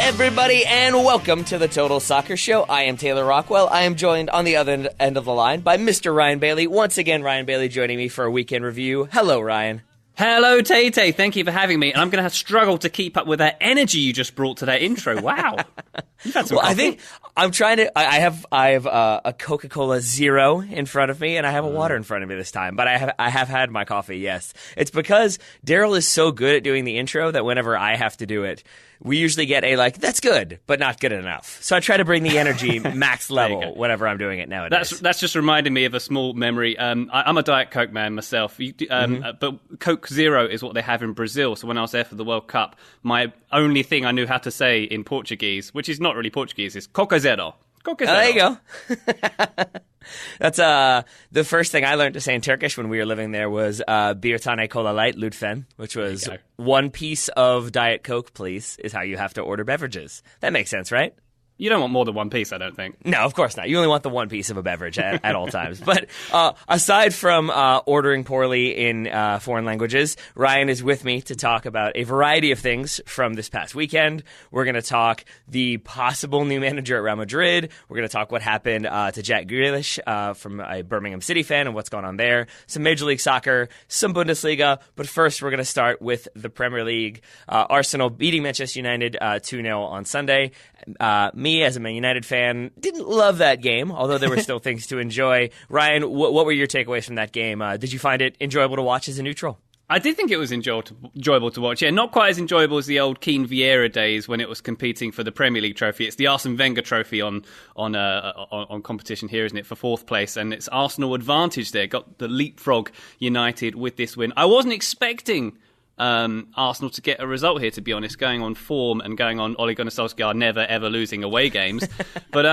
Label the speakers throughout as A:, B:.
A: everybody, and welcome to the Total Soccer Show. I am Taylor Rockwell. I am joined on the other end of the line by Mr. Ryan Bailey. Once again, Ryan Bailey joining me for a weekend review. Hello, Ryan.
B: Hello, Tay-Tay. Thank you for having me. And I'm going to struggle to keep up with that energy you just brought to that intro. Wow. You've had some coffee.
A: I think I'm trying to. I have a Coca-Cola Zero in front of me, and I have a water in front of me this time. But I have had my coffee. Yes, it's because Daryl is so good at doing the intro that whenever I have to do it, we usually get a that's good, but not good enough. So I try to bring the energy max level whenever I'm doing it nowadays.
B: That's just reminding me of a small memory. I'm a Diet Coke man myself, but Coke Zero is what they have in Brazil. So when I was there for the World Cup, my only thing I knew how to say in Portuguese, which is not really Portuguese, is Coca Zero. Coca Zero.
A: There you go. That's the first thing I learned to say in Turkish when we were living there was Bir tane cola light lütfen, which was one piece of Diet Coke, please, is how you have to order beverages. That makes sense, right?
B: You don't want more than one piece, I don't think.
A: No, of course not. You only want the one piece of a beverage at all times. But aside from ordering poorly in foreign languages, Ryan is with me to talk about a variety of things from this past weekend. We're going to talk the possible new manager at Real Madrid. We're going to talk what happened to Jack Grealish from a Birmingham City fan and what's going on there. Some Major League Soccer, some Bundesliga. But first, we're going to start with the Premier League. Arsenal beating Manchester United 2-0 on Sunday. Me, as a Man United fan, didn't love that game, although there were still things to enjoy. Ryan, what were your takeaways from that game? Did you find it enjoyable to watch as a neutral?
B: I did think it was enjoyable to watch. Yeah, not quite as enjoyable as the old Keane Vieira days when it was competing for the Premier League trophy. It's the Arsene Wenger trophy on competition here, isn't it, for fourth place? And it's Arsenal advantage there. Got the leapfrog United with this win. I wasn't expecting Arsenal to get a result here, to be honest, going on form and going on Ole Gunnar Solskjaer never ever losing away games. But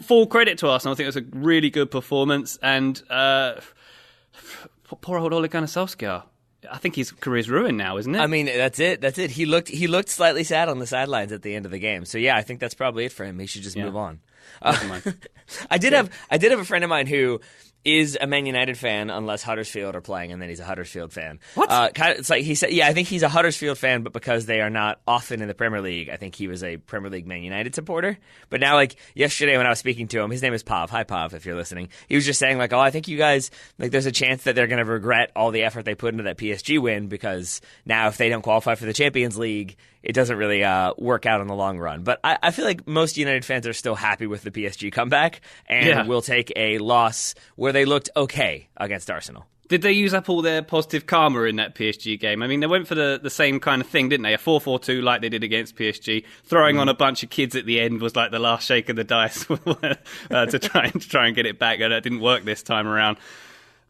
B: full credit to Arsenal. I think it was a really good performance, and poor old Ole Gunnar Solskjaer. I think his career's ruined now, isn't it?
A: I mean, that's it. He looked slightly sad on the sidelines at the end of the game. So yeah, I think that's probably it for him. He should just move on. I did have a friend of mine who is a Man United fan unless Huddersfield are playing, and then he's a Huddersfield fan.
B: What?
A: It's like he said. Yeah, I think he's a Huddersfield fan, but because they are not often in the Premier League, I think he was a Premier League Man United supporter. But now, yesterday when I was speaking to him, his name is Pav. Hi, Pav, if you're listening. He was just saying I think you guys there's a chance that they're going to regret all the effort they put into that PSG win because now if they don't qualify for the Champions League, it doesn't really work out in the long run. But I feel like most United fans are still happy with the PSG comeback and will take a loss where they looked okay against Arsenal.
B: Did they use up all their positive karma in that PSG game? I mean, they went for the same kind of thing, didn't they? A 4-4-2 like they did against PSG. Throwing on a bunch of kids at the end was like the last shake of the dice to try and get it back. And it didn't work this time around.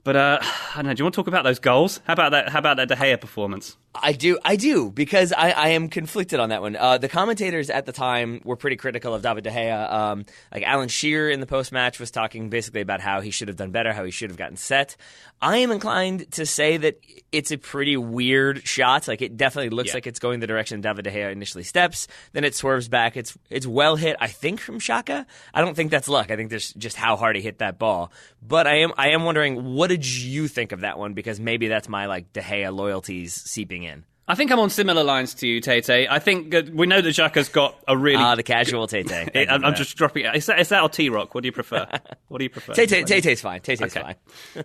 B: But I don't know. Do you want to talk about those goals? How about that De Gea performance?
A: I do, because I am conflicted on that one. The commentators at the time were pretty critical of David De Gea. Alan Shearer in the post-match was talking basically about how he should have done better, how he should have gotten set. I am inclined to say that it's a pretty weird shot. It definitely looks like it's going the direction David De Gea initially steps. Then it swerves back. It's well hit, I think, from Xhaka. I don't think that's luck. I think there's just how hard he hit that ball. But I am wondering, what did you think of that one? Because maybe that's my De Gea loyalties seeping in.
B: I think I'm on similar lines to you, Tay-Tay. I think we know that Xhaka's got a really...
A: the casual Tay-Tay.
B: I'm just dropping it. Is that or T-Rock? What do you prefer?
A: Tay-Tay's fine. Tay-Tay's fine.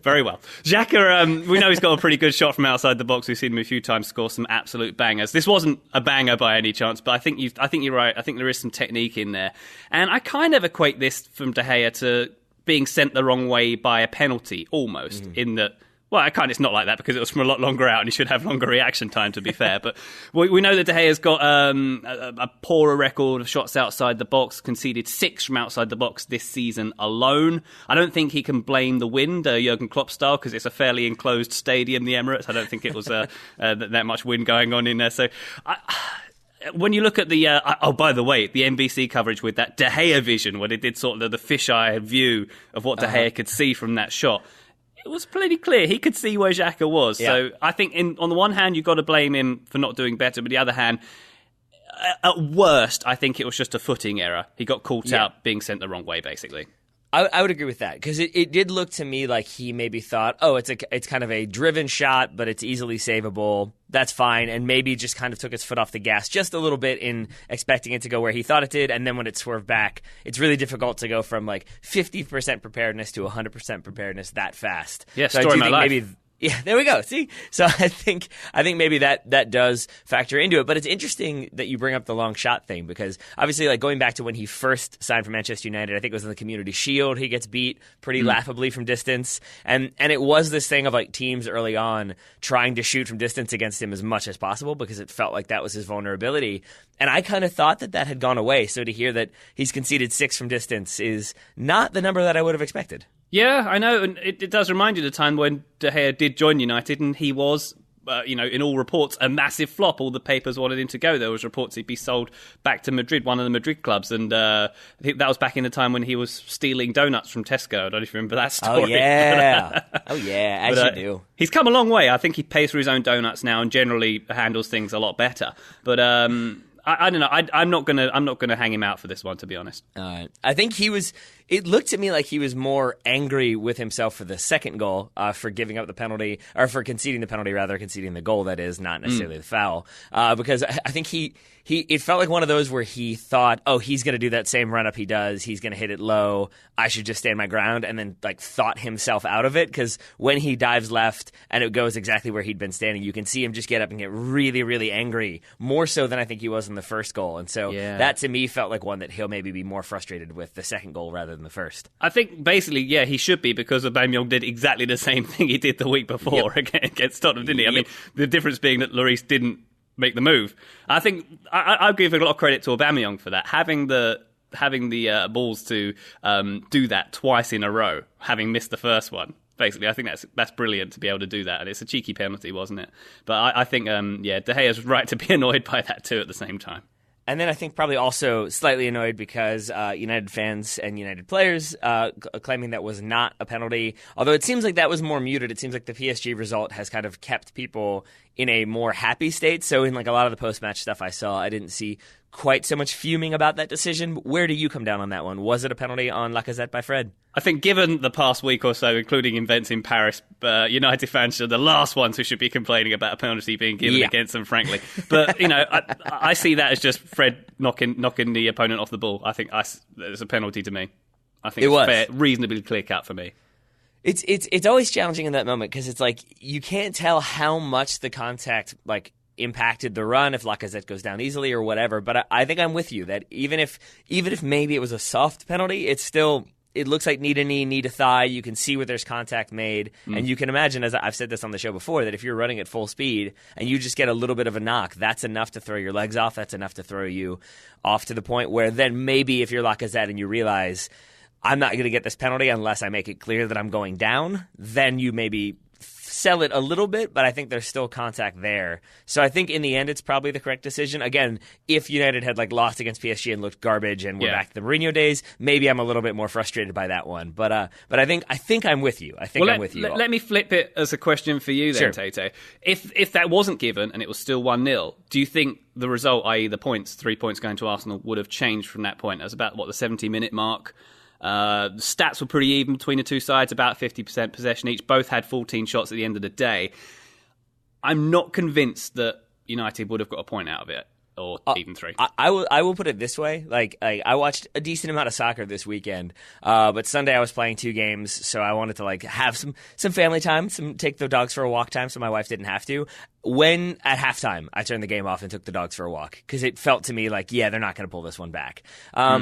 B: Very well. Xhaka, we know he's got a pretty good shot from outside the box. We've seen him a few times score some absolute bangers. This wasn't a banger by any chance, but I think you're right. I think there is some technique in there. And I kind of equate this from De Gea to being sent the wrong way by a penalty, almost, in that... Well, it's not like that because it was from a lot longer out and he should have longer reaction time, to be fair. But we know that De Gea's got a poorer record of shots outside the box, conceded 6 from outside the box this season alone. I don't think he can blame the wind, Jurgen Klopp style, because it's a fairly enclosed stadium, the Emirates. I don't think it was that much wind going on in there. So when you look at the... by the way, the NBC coverage with that De Gea vision, where they did sort of the fisheye view of what De Gea could see from that shot, it was pretty clear. He could see where Xhaka was. Yeah. So I think on the one hand, you've got to blame him for not doing better. But the other hand, at worst, I think it was just a footing error. He got caught out being sent the wrong way, basically.
A: I would agree with that, because it did look to me like he maybe thought, oh, it's kind of a driven shot, but it's easily savable. That's fine, and maybe just kind of took his foot off the gas just a little bit in expecting it to go where he thought it did, and then when it swerved back, it's really difficult to go from like 50% preparedness to 100% preparedness that fast.
B: Yeah,
A: so
B: story of my life.
A: Yeah, there we go. See? So I think maybe that does factor into it. But it's interesting that you bring up the long shot thing, because obviously, like, going back to when he first signed for Manchester United, I think it was in the Community Shield, he gets beat pretty laughably from distance. And it was this thing of like teams early on trying to shoot from distance against him as much as possible, because it felt like that was his vulnerability. And I kind of thought that had gone away. So to hear that he's conceded 6 from distance is not the number that I would have expected.
B: Yeah, I know, and it does remind you of the time when De Gea did join United, and he was, in all reports, a massive flop. All the papers wanted him to go. There was reports he'd be sold back to Madrid, one of the Madrid clubs, and I think that was back in the time when he was stealing donuts from Tesco. I don't know if you remember that story.
A: Oh, yeah. As you do.
B: He's come a long way. I think he pays for his own donuts now and generally handles things a lot better. But I don't know. I'm not gonna hang him out for this one, to be honest.
A: I think it looked to me like he was more angry with himself for the second goal, for giving up the penalty, or for conceding the penalty, rather, conceding the goal, that is, not necessarily the foul. Because I think it felt like one of those where he thought, oh, he's going to do that same run-up he does, he's going to hit it low, I should just stand my ground, and then like thought himself out of it, because when he dives left and it goes exactly where he'd been standing, you can see him just get up and get really, really angry, more so than I think he was in the first goal. And so that to me felt like one that he'll maybe be more frustrated with the second goal rather than the first.
B: I think basically, yeah, he should be, because Aubameyang did exactly the same thing he did the week before against Tottenham, didn't he? I mean, the difference being that Lloris didn't make the move. I think I'll give a lot of credit to Aubameyang for that, having the balls to do that twice in a row, having missed the first one. Basically, I think that's brilliant to be able to do that, and it's a cheeky penalty, wasn't it? But I think, De Gea's right to be annoyed by that too at the same time.
A: And then I think probably also slightly annoyed because United fans and United players claiming that was not a penalty. Although it seems like that was more muted. It seems like the PSG result has kind of kept people in a more happy state. So in like a lot of the post-match stuff I saw, I didn't see quite so much fuming about that decision. Where do you come down on that one? Was it a penalty on Lacazette by Fred?
B: I think given the past week or so, including events in Paris, United fans are the last ones who should be complaining about a penalty being given against them, frankly. But, I see that as just Fred knocking the opponent off the ball. I think it's a penalty to me. I think it's fair, reasonably clear cut for me.
A: It's always challenging in that moment, because it's like you can't tell how much the contact impacted the run if Lacazette goes down easily or whatever. But I think I'm with you that even if maybe it was a soft penalty, it looks like knee to knee, knee to thigh. You can see where there's contact made, and you can imagine, as I've said this on the show before, that if you're running at full speed and you just get a little bit of a knock, that's enough to throw your legs off. That's enough to throw you off to the point where then maybe if you're Lacazette and you realize, I'm not going to get this penalty unless I make it clear that I'm going down, then you maybe sell it a little bit, but I think there's still contact there. So I think in the end, it's probably the correct decision. Again, if United had lost against PSG and looked garbage and we're back to the Mourinho days, maybe I'm a little bit more frustrated by that one. But I think I'm with you. I'm with you.
B: Let me flip it as a question for you then, Tate. If that wasn't given and it was still 1-0, do you think the result, i.e. the points, 3 points going to Arsenal, would have changed from that point? That was about, the 70-minute mark? The stats were pretty even between the two sides, about 50% possession each. Both had 14 shots at the end of the day. I'm not convinced that United would have got a point out of it, or even 3.
A: I will put it this way. I watched a decent amount of soccer this weekend, but Sunday I was playing 2 games, so I wanted to have some family time, take the dogs for a walk time, so my wife didn't have to. When at halftime, I turned the game off and took the dogs for a walk, because it felt to me like, they're not going to pull this one back,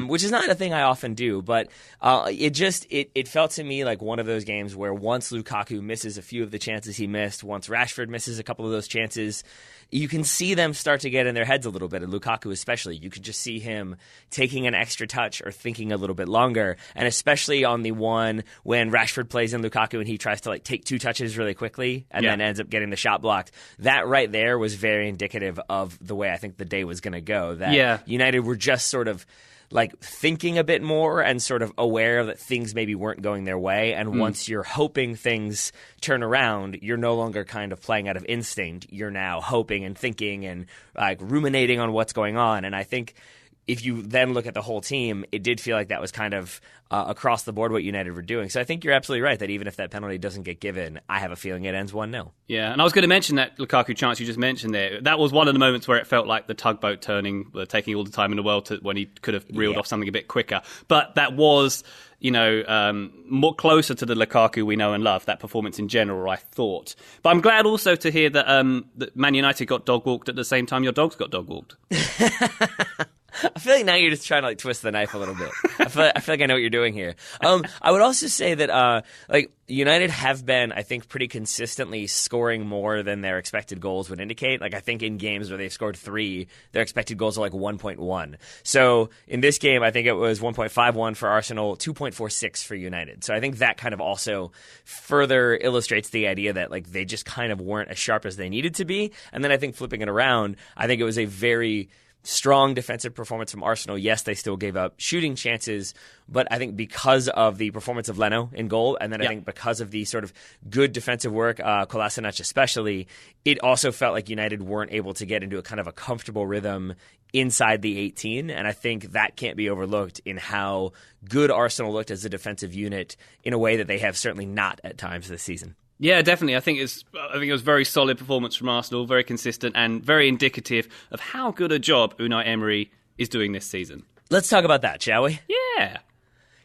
A: which is not a thing I often do, but it felt to me like one of those games where once Lukaku misses a few of the chances he missed, once Rashford misses a couple of those chances, you can see them start to get in their heads a little bit, and Lukaku especially. You could just see him taking an extra touch or thinking a little bit longer, and especially on the one when Rashford plays in Lukaku and he tries to take 2 touches really quickly and then ends up getting the shot blocked. That right there was very indicative of the way I think the day was going to go. That United were just sort of thinking a bit more and sort of aware that things maybe weren't going their way. And once you're hoping things turn around, you're no longer kind of playing out of instinct. You're now hoping and thinking and ruminating on what's going on. And I think if you then look at the whole team, it did feel like that was kind of across the board what United were doing. So I think you're absolutely right that even if that penalty doesn't get given, I have a feeling it ends 1-0.
B: Yeah, and I was going to mention that Lukaku chance you just mentioned there. That was one of the moments where it felt like the tugboat turning, taking all the time in the world when he could have reeled off something a bit quicker. But that was, more closer to the Lukaku we know and love, that performance in general, I thought. But I'm glad also to hear that Man United got dog-walked at the same time your dogs got dog-walked.
A: I feel like now you're just trying to twist the knife a little bit. I feel like I know what you're doing here. I would also say that United have been, I think, pretty consistently scoring more than their expected goals would indicate. Like I think in games where they've scored 3, their expected goals are like 1.1. So in this game, I think it was 1.51 for Arsenal, 2.46 for United. So I think that kind of also further illustrates the idea that like they just kind of weren't as sharp as they needed to be. And then I think flipping it around, I think it was a very strong defensive performance from Arsenal. Yes, they still gave up shooting chances, but I think because of the performance of Leno in goal, and then I think because of the sort of good defensive work, Kolasinac especially, it also felt like United weren't able to get into a kind of a comfortable rhythm inside the 18, and I think that can't be overlooked in how good Arsenal looked as a defensive unit in a way that they have certainly not at times this season.
B: Yeah, definitely. I think it was very solid performance from Arsenal, very consistent and very indicative of how good a job Unai Emery is doing this season.
A: Let's talk about that, shall we?
B: Yeah.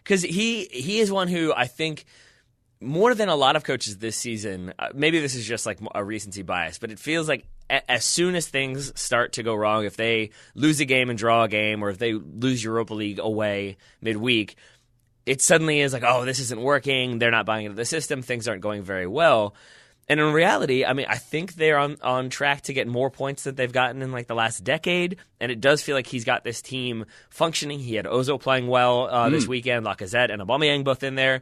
A: Because he is one who I think more than a lot of coaches this season, maybe this is just like a recency bias, but it feels like as soon as things start to go wrong, if they lose a game and draw a game, or if they lose Europa League away midweek, it suddenly is like, oh, this isn't working. They're not buying into the system. Things aren't going very well. And in reality, I mean, I think they're on track to get more points than they've gotten in like the last decade. And it does feel like he's got this team functioning. He had Ozil playing well this weekend, Lacazette and Aubameyang both in there,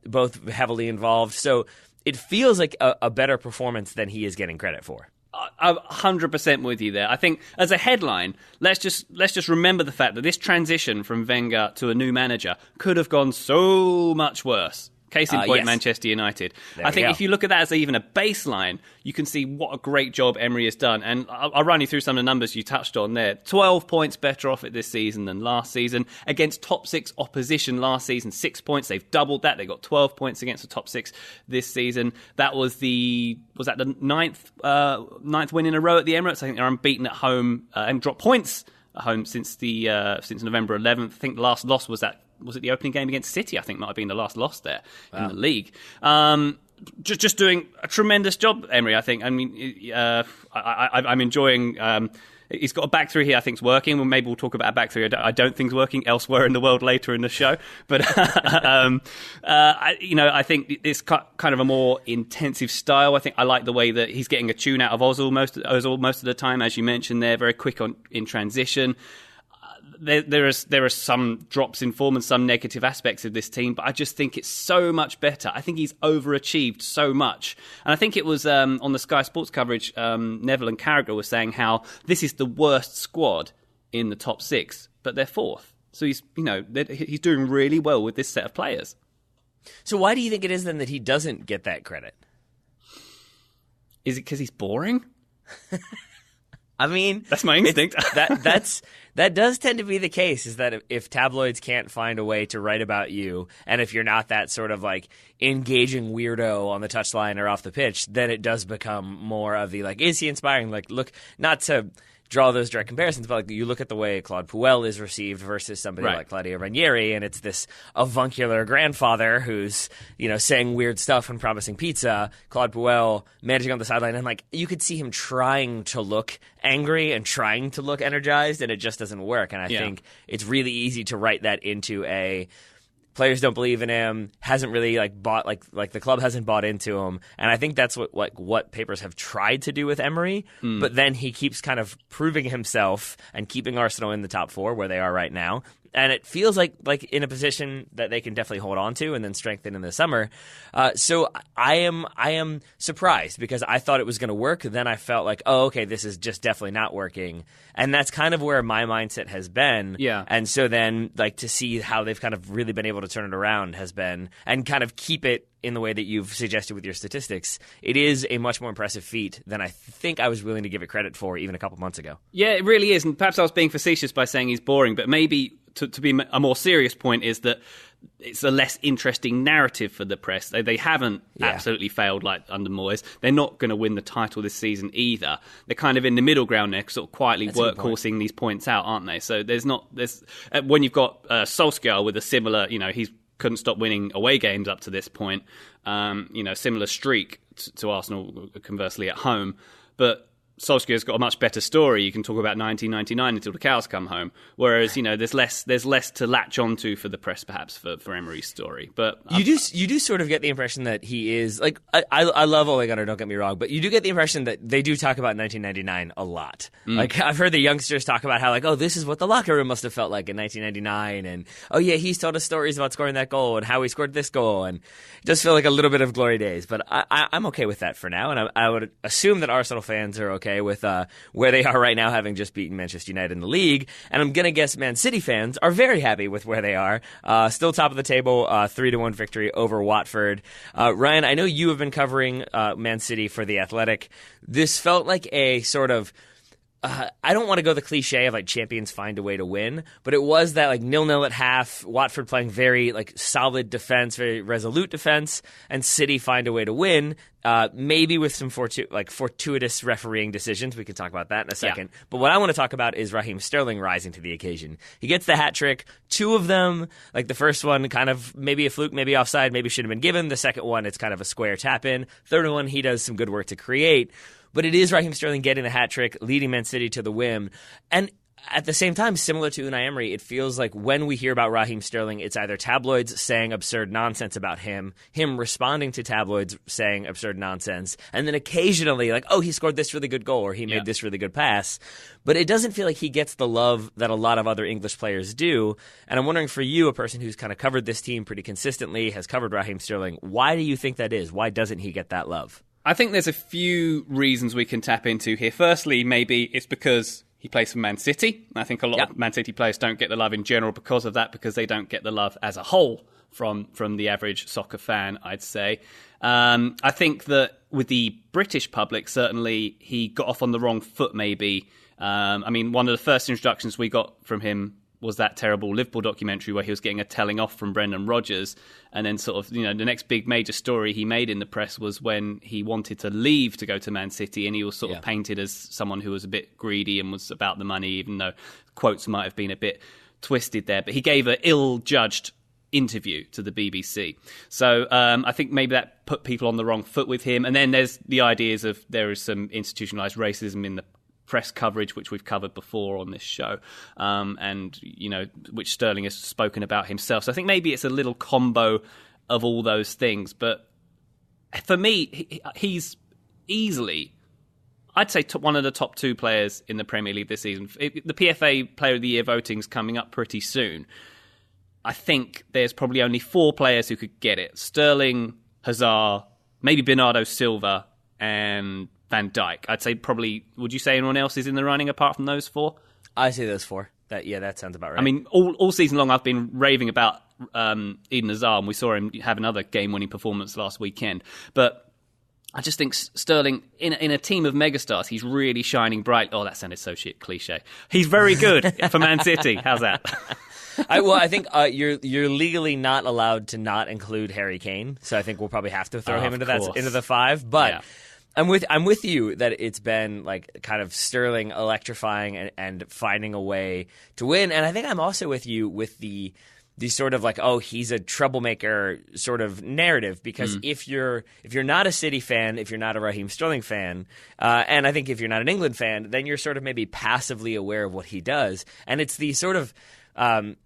A: both heavily involved. So it feels like a better performance than he is getting credit for.
B: I'm 100% with you there. I think as a headline, let's just remember the fact that this transition from Wenger to a new manager could have gone so much worse. Case in point, yes. Manchester United. I think if you look at that as even a baseline, you can see what a great job Emery has done. And I'll run you through some of the numbers you touched on there. 12 points better off it this season than last season. Against top 6 opposition last season, 6 points. They've doubled that. They got 12 points against the top 6 this season. That was the ninth win in a row at the Emirates? I think they're unbeaten at home and dropped points at home since November 11th. I think the last loss was it the opening game against City? I think might have been the last loss there in the league. Just doing a tremendous job, Emery, I think. I mean, I'm enjoying... he's got a back three here I think is working. Well, maybe we'll talk about a back three I don't think is working elsewhere in the world later in the show. But, I think it's kind of a more intensive style. I think I like the way that he's getting a tune out of Ozil most of the time, as you mentioned there, very quick in transition. There are some drops in form and some negative aspects of this team, but I just think it's so much better. I think he's overachieved so much. And I think it was on the Sky Sports coverage, Neville and Carragher were saying how this is the worst squad in the top 6, but they're 4th. So he's doing really well with this set of players.
A: So why do you think it is then that he doesn't get that credit?
B: Is it because he's boring?
A: I mean,
B: that's my instinct.
A: That does tend to be the case, is that if tabloids can't find a way to write about you, and if you're not that sort of like engaging weirdo on the touchline or off the pitch, then it does become more of the like, is he inspiring? Like, look, not to draw those direct comparisons, but like you look at the way Claude Puel is received versus somebody like Claudio Ranieri, and it's this avuncular grandfather who's, saying weird stuff and promising pizza. Claude Puel managing on the sideline, and like you could see him trying to look angry and trying to look energized, and it just doesn't work. And I think it's really easy to write that into a players don't believe in him, hasn't really bought the club hasn't bought into him, and I think that's what papers have tried to do with Emery. But then he keeps kind of proving himself and keeping Arsenal in the top 4 where they are right now. and it feels like in a position that they can definitely hold on to and then strengthen in the summer. So I am surprised because I thought it was going to work. Then I felt like, oh, okay, this is just definitely not working, and that's kind of where my mindset has been.
B: Yeah.
A: And so then like to see how they've kind of really been able to turn it around has been, and kind of keep it in the way that you've suggested with your statistics, it is a much more impressive feat than I think I was willing to give it credit for even a couple months ago.
B: Yeah, it really is. And perhaps I was being facetious by saying he's boring, but maybe to be a more serious point is that it's a less interesting narrative for the press. They haven't absolutely failed like under Moyes. They're not going to win the title this season either. They're kind of in the middle ground there, sort of quietly workhorsing these points out, aren't they? So there's when you've got Solskjaer with a similar, he's couldn't stop winning away games up to this point, similar streak to Arsenal, conversely, at home. But Solskjaer's got a much better story. You can talk about 1999 until the cows come home. Whereas, there's less to latch onto for the press, perhaps, for Emery's story. But
A: you do sort of get the impression that he is like I love Ole Gunnar, don't get me wrong, but you do get the impression that they do talk about 1999 a lot. Like I've heard the youngsters talk about how like, oh, this is what the locker room must have felt like in 1999, and oh yeah, he's told us stories about scoring that goal and how he scored this goal, and it does feel like a little bit of glory days. But I'm okay with that for now, and I would assume that Arsenal fans are okay with where they are right now, having just beaten Manchester United in the league. And I'm going to guess Man City fans are very happy with where they are. Still top of the table, 3-1 victory over Watford. Ryan, I know you have been covering Man City for The Athletic. This felt like a sort of I don't want to go the cliche of like champions find a way to win, but it was that like 0-0 at half, Watford playing very like solid defense, very resolute defense, and City find a way to win. Maybe with some fortuitous refereeing decisions. We can talk about that in a second. Yeah. But what I want to talk about is Raheem Sterling rising to the occasion. He gets the hat trick. Two of them, like the first one, kind of maybe a fluke, maybe offside, maybe should have been given. The second one, it's kind of a square tap in. Third one, he does some good work to create. But it is Raheem Sterling getting the hat trick, leading Man City to the win. And at the same time, similar to Unai Emery, it feels like when we hear about Raheem Sterling, it's either tabloids saying absurd nonsense about him responding to tabloids saying absurd nonsense, and then occasionally like, oh, he scored this really good goal or he made this really good pass. But it doesn't feel like he gets the love that a lot of other English players do. And I'm wondering for you, a person who's kind of covered this team pretty consistently, has covered Raheem Sterling, why do you think that is? Why doesn't he get that love?
B: I think there's a few reasons we can tap into here. Firstly, maybe it's because he plays for Man City. I think a lot of Man City players don't get the love in general because of that, because they don't get the love as a whole from the average soccer fan, I'd say. I think that with the British public, certainly he got off on the wrong foot, maybe. One of the first introductions we got from him was that terrible Liverpool documentary where he was getting a telling off from Brendan Rodgers. And then sort of, the next big major story he made in the press was when he wanted to leave to go to Man City, and he was sort of painted as someone who was a bit greedy and was about the money, even though quotes might have been a bit twisted there. But he gave an ill-judged interview to the BBC. So I think maybe that put people on the wrong foot with him. And then there's the ideas of there is some institutionalized racism in the press coverage, which we've covered before on this show, and which Sterling has spoken about himself. So I think maybe it's a little combo of all those things. But for me, he's easily, I'd say, one of the top two players in the Premier League this season. The PFA Player of the Year voting's coming up pretty soon. I think there's probably only 4 players who could get it: Sterling, Hazard, maybe Bernardo Silva, and Van Dijk. I'd say probably, would you say anyone else is in the running apart from those 4?
A: I say those 4. That sounds about right.
B: I mean, all season long I've been raving about Eden Hazard, and we saw him have another game-winning performance last weekend. But I just think Sterling, in a team of megastars, he's really shining bright. Oh, that sounded so cliche. He's very good for Man City. How's that?
A: I think you're legally not allowed to not include Harry Kane, so I think we'll probably have to throw him into the 5. But yeah. I'm with you that it's been like kind of Sterling electrifying and finding a way to win, and I think I'm also with you with the sort of like, oh, he's a troublemaker sort of narrative, because if you're not a City fan, if you're not a Raheem Sterling fan, and I think if you're not an England fan, then you're sort of maybe passively aware of what he does, and it's the sort of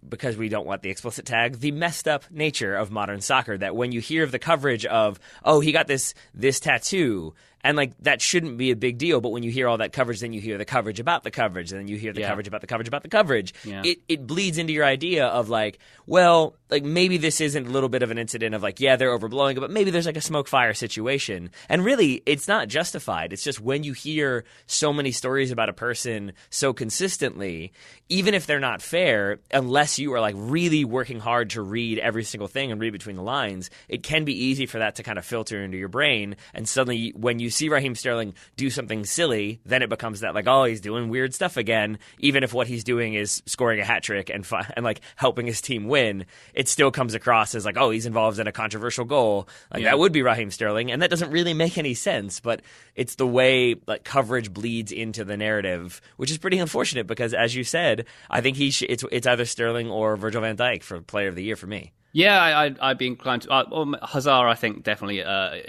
A: because we don't want the explicit tag, the messed up nature of modern soccer, that when you hear of the coverage of, oh, he got this tattoo, And like that shouldn't be a big deal, but when you hear all that coverage, then you hear the coverage about the coverage, and then you hear the coverage about the coverage about the coverage.
B: Yeah.
A: It bleeds into your idea of like, well, like maybe this isn't a little bit of an incident of like, yeah, they're overblowing it, but maybe there's like a smoke fire situation. And really, it's not justified. It's just when you hear so many stories about a person so consistently, even if they're not fair, unless you are like really working hard to read every single thing and read between the lines, it can be easy for that to kind of filter into your brain. And suddenly when you see Raheem Sterling do something silly, then it becomes that like, oh, he's doing weird stuff again. Even if what he's doing is scoring a hat trick and like helping his team win, it still comes across as like, oh, he's involved in a controversial goal. Like that would be Raheem Sterling, and that doesn't really make any sense. But it's the way like coverage bleeds into the narrative, which is pretty unfortunate because, as you said, I think it's either Sterling or Virgil van Dijk for Player of the Year for me.
B: Yeah, I'd be inclined to. Hazard, I think, definitely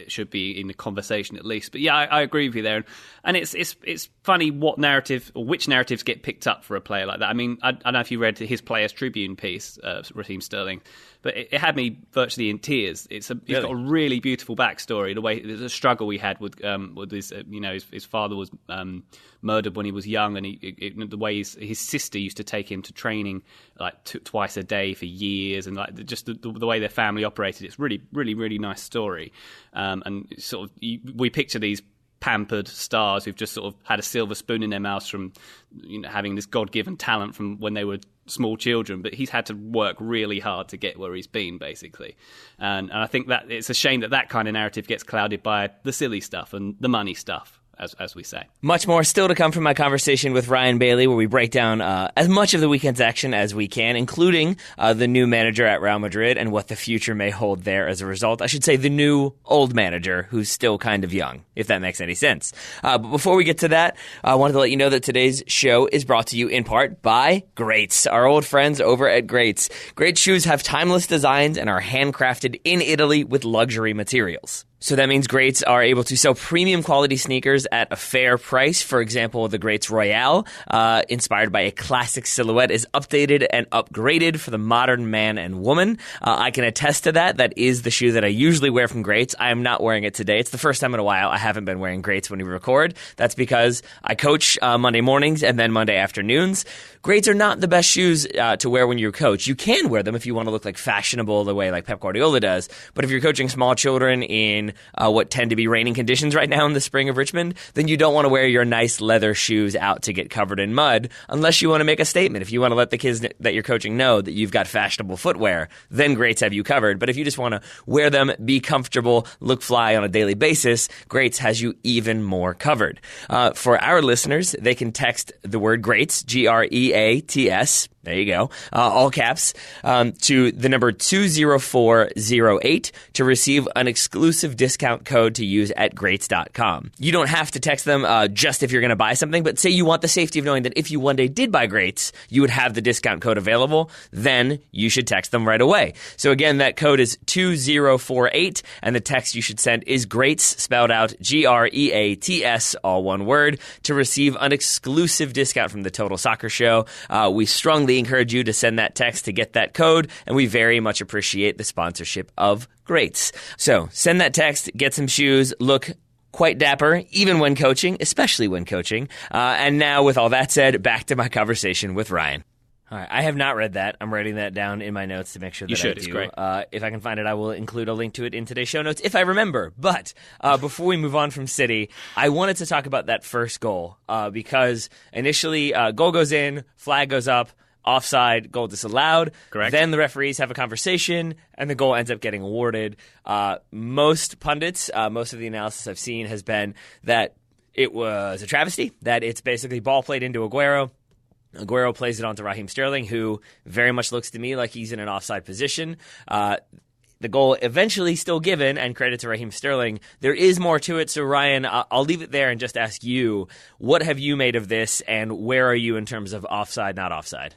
B: should be in the conversation at least. But yeah, I agree with you there. And it's funny what narrative or which narratives get picked up for a player like that. I mean, I don't know if you read his Players Tribune piece, Raheem Sterling, but it had me virtually in tears. He's got a really beautiful backstory. The struggle he had with his, his father was murdered when he was young, and the way his sister used to take him to training like twice a day for years, and like just the way their family operated. It's really, really, really nice story. And sort of we picture these pampered stars who've just sort of had a silver spoon in their mouths from having this God-given talent from when they were small children, but he's had to work really hard to get where he's been, basically. And I think that it's a shame that kind of narrative gets clouded by the silly stuff and the money stuff, as we say.
A: Much more still to come from my conversation with Ryan Bailey, where we break down as much of the weekend's action as we can, including the new manager at Real Madrid and what the future may hold there as a result. I should say the new old manager who's still kind of young, if that makes any sense. But before we get to that, I wanted to let you know that today's show is brought to you in part by Greats, our old friends over at Greats. Greats shoes have timeless designs and are handcrafted in Italy with luxury materials. So that means Greats are able to sell premium quality sneakers at a fair price. For example, the Greats Royale, inspired by a classic silhouette, is updated and upgraded for the modern man and woman. I can attest to that. That is the shoe that I usually wear from Greats. I am not wearing it today. It's the first time in a while I haven't been wearing Greats when we record. That's because I coach Monday mornings and then Monday afternoons. Greats are not the best shoes to wear when you're a coach. You can wear them if you want to look like fashionable the way like Pep Guardiola does. But if you're coaching small children in what tend to be raining conditions right now in the spring of Richmond, then you don't want to wear your nice leather shoes out to get covered in mud unless you want to make a statement. If you want to let the kids that you're coaching know that you've got fashionable footwear, then Greats have you covered. But if you just want to wear them, be comfortable, look fly on a daily basis, Greats has you even more covered. For our listeners, they can text the word Greats, Greats, there you go, all caps, to the number 20408 to receive an exclusive discount code to use at Greats.com. You don't have to text them just if you're going to buy something, but say you want the safety of knowing that if you one day did buy Greats, you would have the discount code available, then you should text them right away. So again, that code is 2048, and the text you should send is Greats, spelled out Greats, all one word, to receive an exclusive discount from the Total Soccer Show. We strongly encourage you to send that text to get that code, and we very much appreciate the sponsorship of Greats. So send that text, get some shoes, look quite dapper, even when coaching, especially when coaching. And now, with all that said, back to my conversation with Ryan. All right, I have not read that. I'm writing that down in my notes to make sure that
B: you should.
A: I do.
B: It's great.
A: If I can find it, I will include a link to it in today's show notes, if I remember. But before we move on from City, I wanted to talk about that first goal because initially goal goes in, flag goes up, offside, goal disallowed.
B: Correct.
A: Then the referees have a conversation, and the goal ends up getting awarded. Most pundits, most of the analysis I've seen has been that it was a travesty, that it's basically ball played into Aguero. Aguero plays it onto Raheem Sterling, who very much looks to me like he's in an offside position. The goal eventually still given, and credit to Raheem Sterling. There is more to it, so Ryan, I'll leave it there and just ask you, what have you made of this, and where are you in terms of offside, not offside?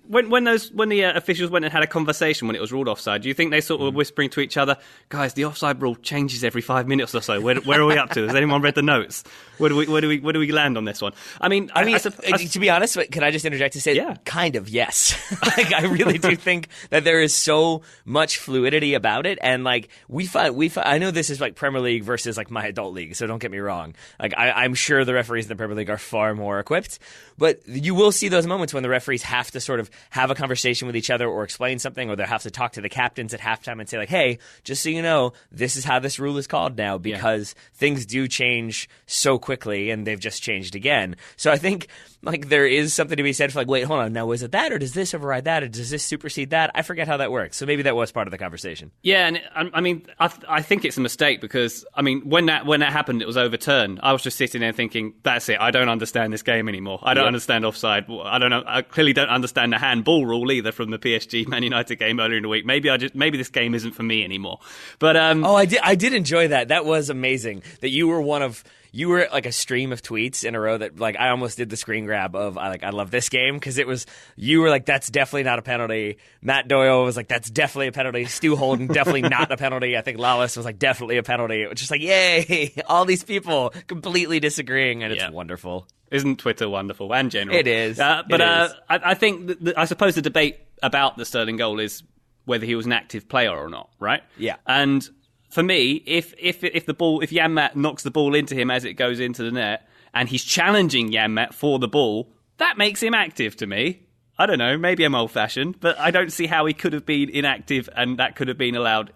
B: when the officials went and had a conversation when it was ruled offside, do you think they sort of were whispering to each other, guys, the offside rule changes every 5 minutes or so? Where are we up to? Has anyone read the notes? Where do we land on this one? I mean,
A: to be honest, can I just interject to say, kind of yes. Like, I really do think that there is so much fluidity about it, and like we find. I know this is like Premier League versus like my adult league, so don't get me wrong. Like I'm sure the referees in the Premier League are far more equipped, but you will see those moments when the referees have to sort of have a conversation with each other or explain something, or they'll have to talk to the captains at halftime and say like, hey, just so you know, this is how this rule is called now, because things do change so quickly, and they've just changed again. So I think like there is something to be said for like, wait, hold on, now is it that, or does this override that, or does this supersede that? I forget how that works. So maybe that was part of the conversation.
B: Yeah, and I mean, I think it's a mistake because, I mean, when that happened, it was overturned. I was just sitting there thinking, that's it, I don't understand this game anymore. I don't understand offside. I don't know. I clearly don't understand the handball rule either from the PSG Man United game earlier in the week. Maybe this game isn't for me anymore. But
A: I did enjoy that. That was amazing. That you were like a stream of tweets in a row that like I almost did the screen grab of I love this game, because you were like, that's definitely not a penalty. Matt Doyle was like, that's definitely a penalty. Stu Holden, definitely not a penalty. I think Lawless was like, definitely a penalty. It was just like, yay, all these people completely disagreeing, and it's wonderful.
B: Isn't Twitter wonderful and general?
A: It is.
B: I think I suppose the debate about the Sterling goal is whether he was an active player or not, right?
A: Yeah.
B: And for me, if Janmaat knocks the ball into him as it goes into the net, and he's challenging Janmaat for the ball, that makes him active to me. I don't know, maybe I'm old-fashioned, but I don't see how he could have been inactive and that could have been allowed.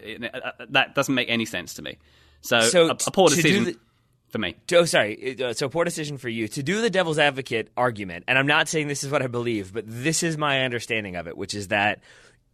B: That doesn't make any sense to me. So a poor decision for me.
A: So poor decision for you. To do the devil's advocate argument, and I'm not saying this is what I believe, but this is my understanding of it, which is that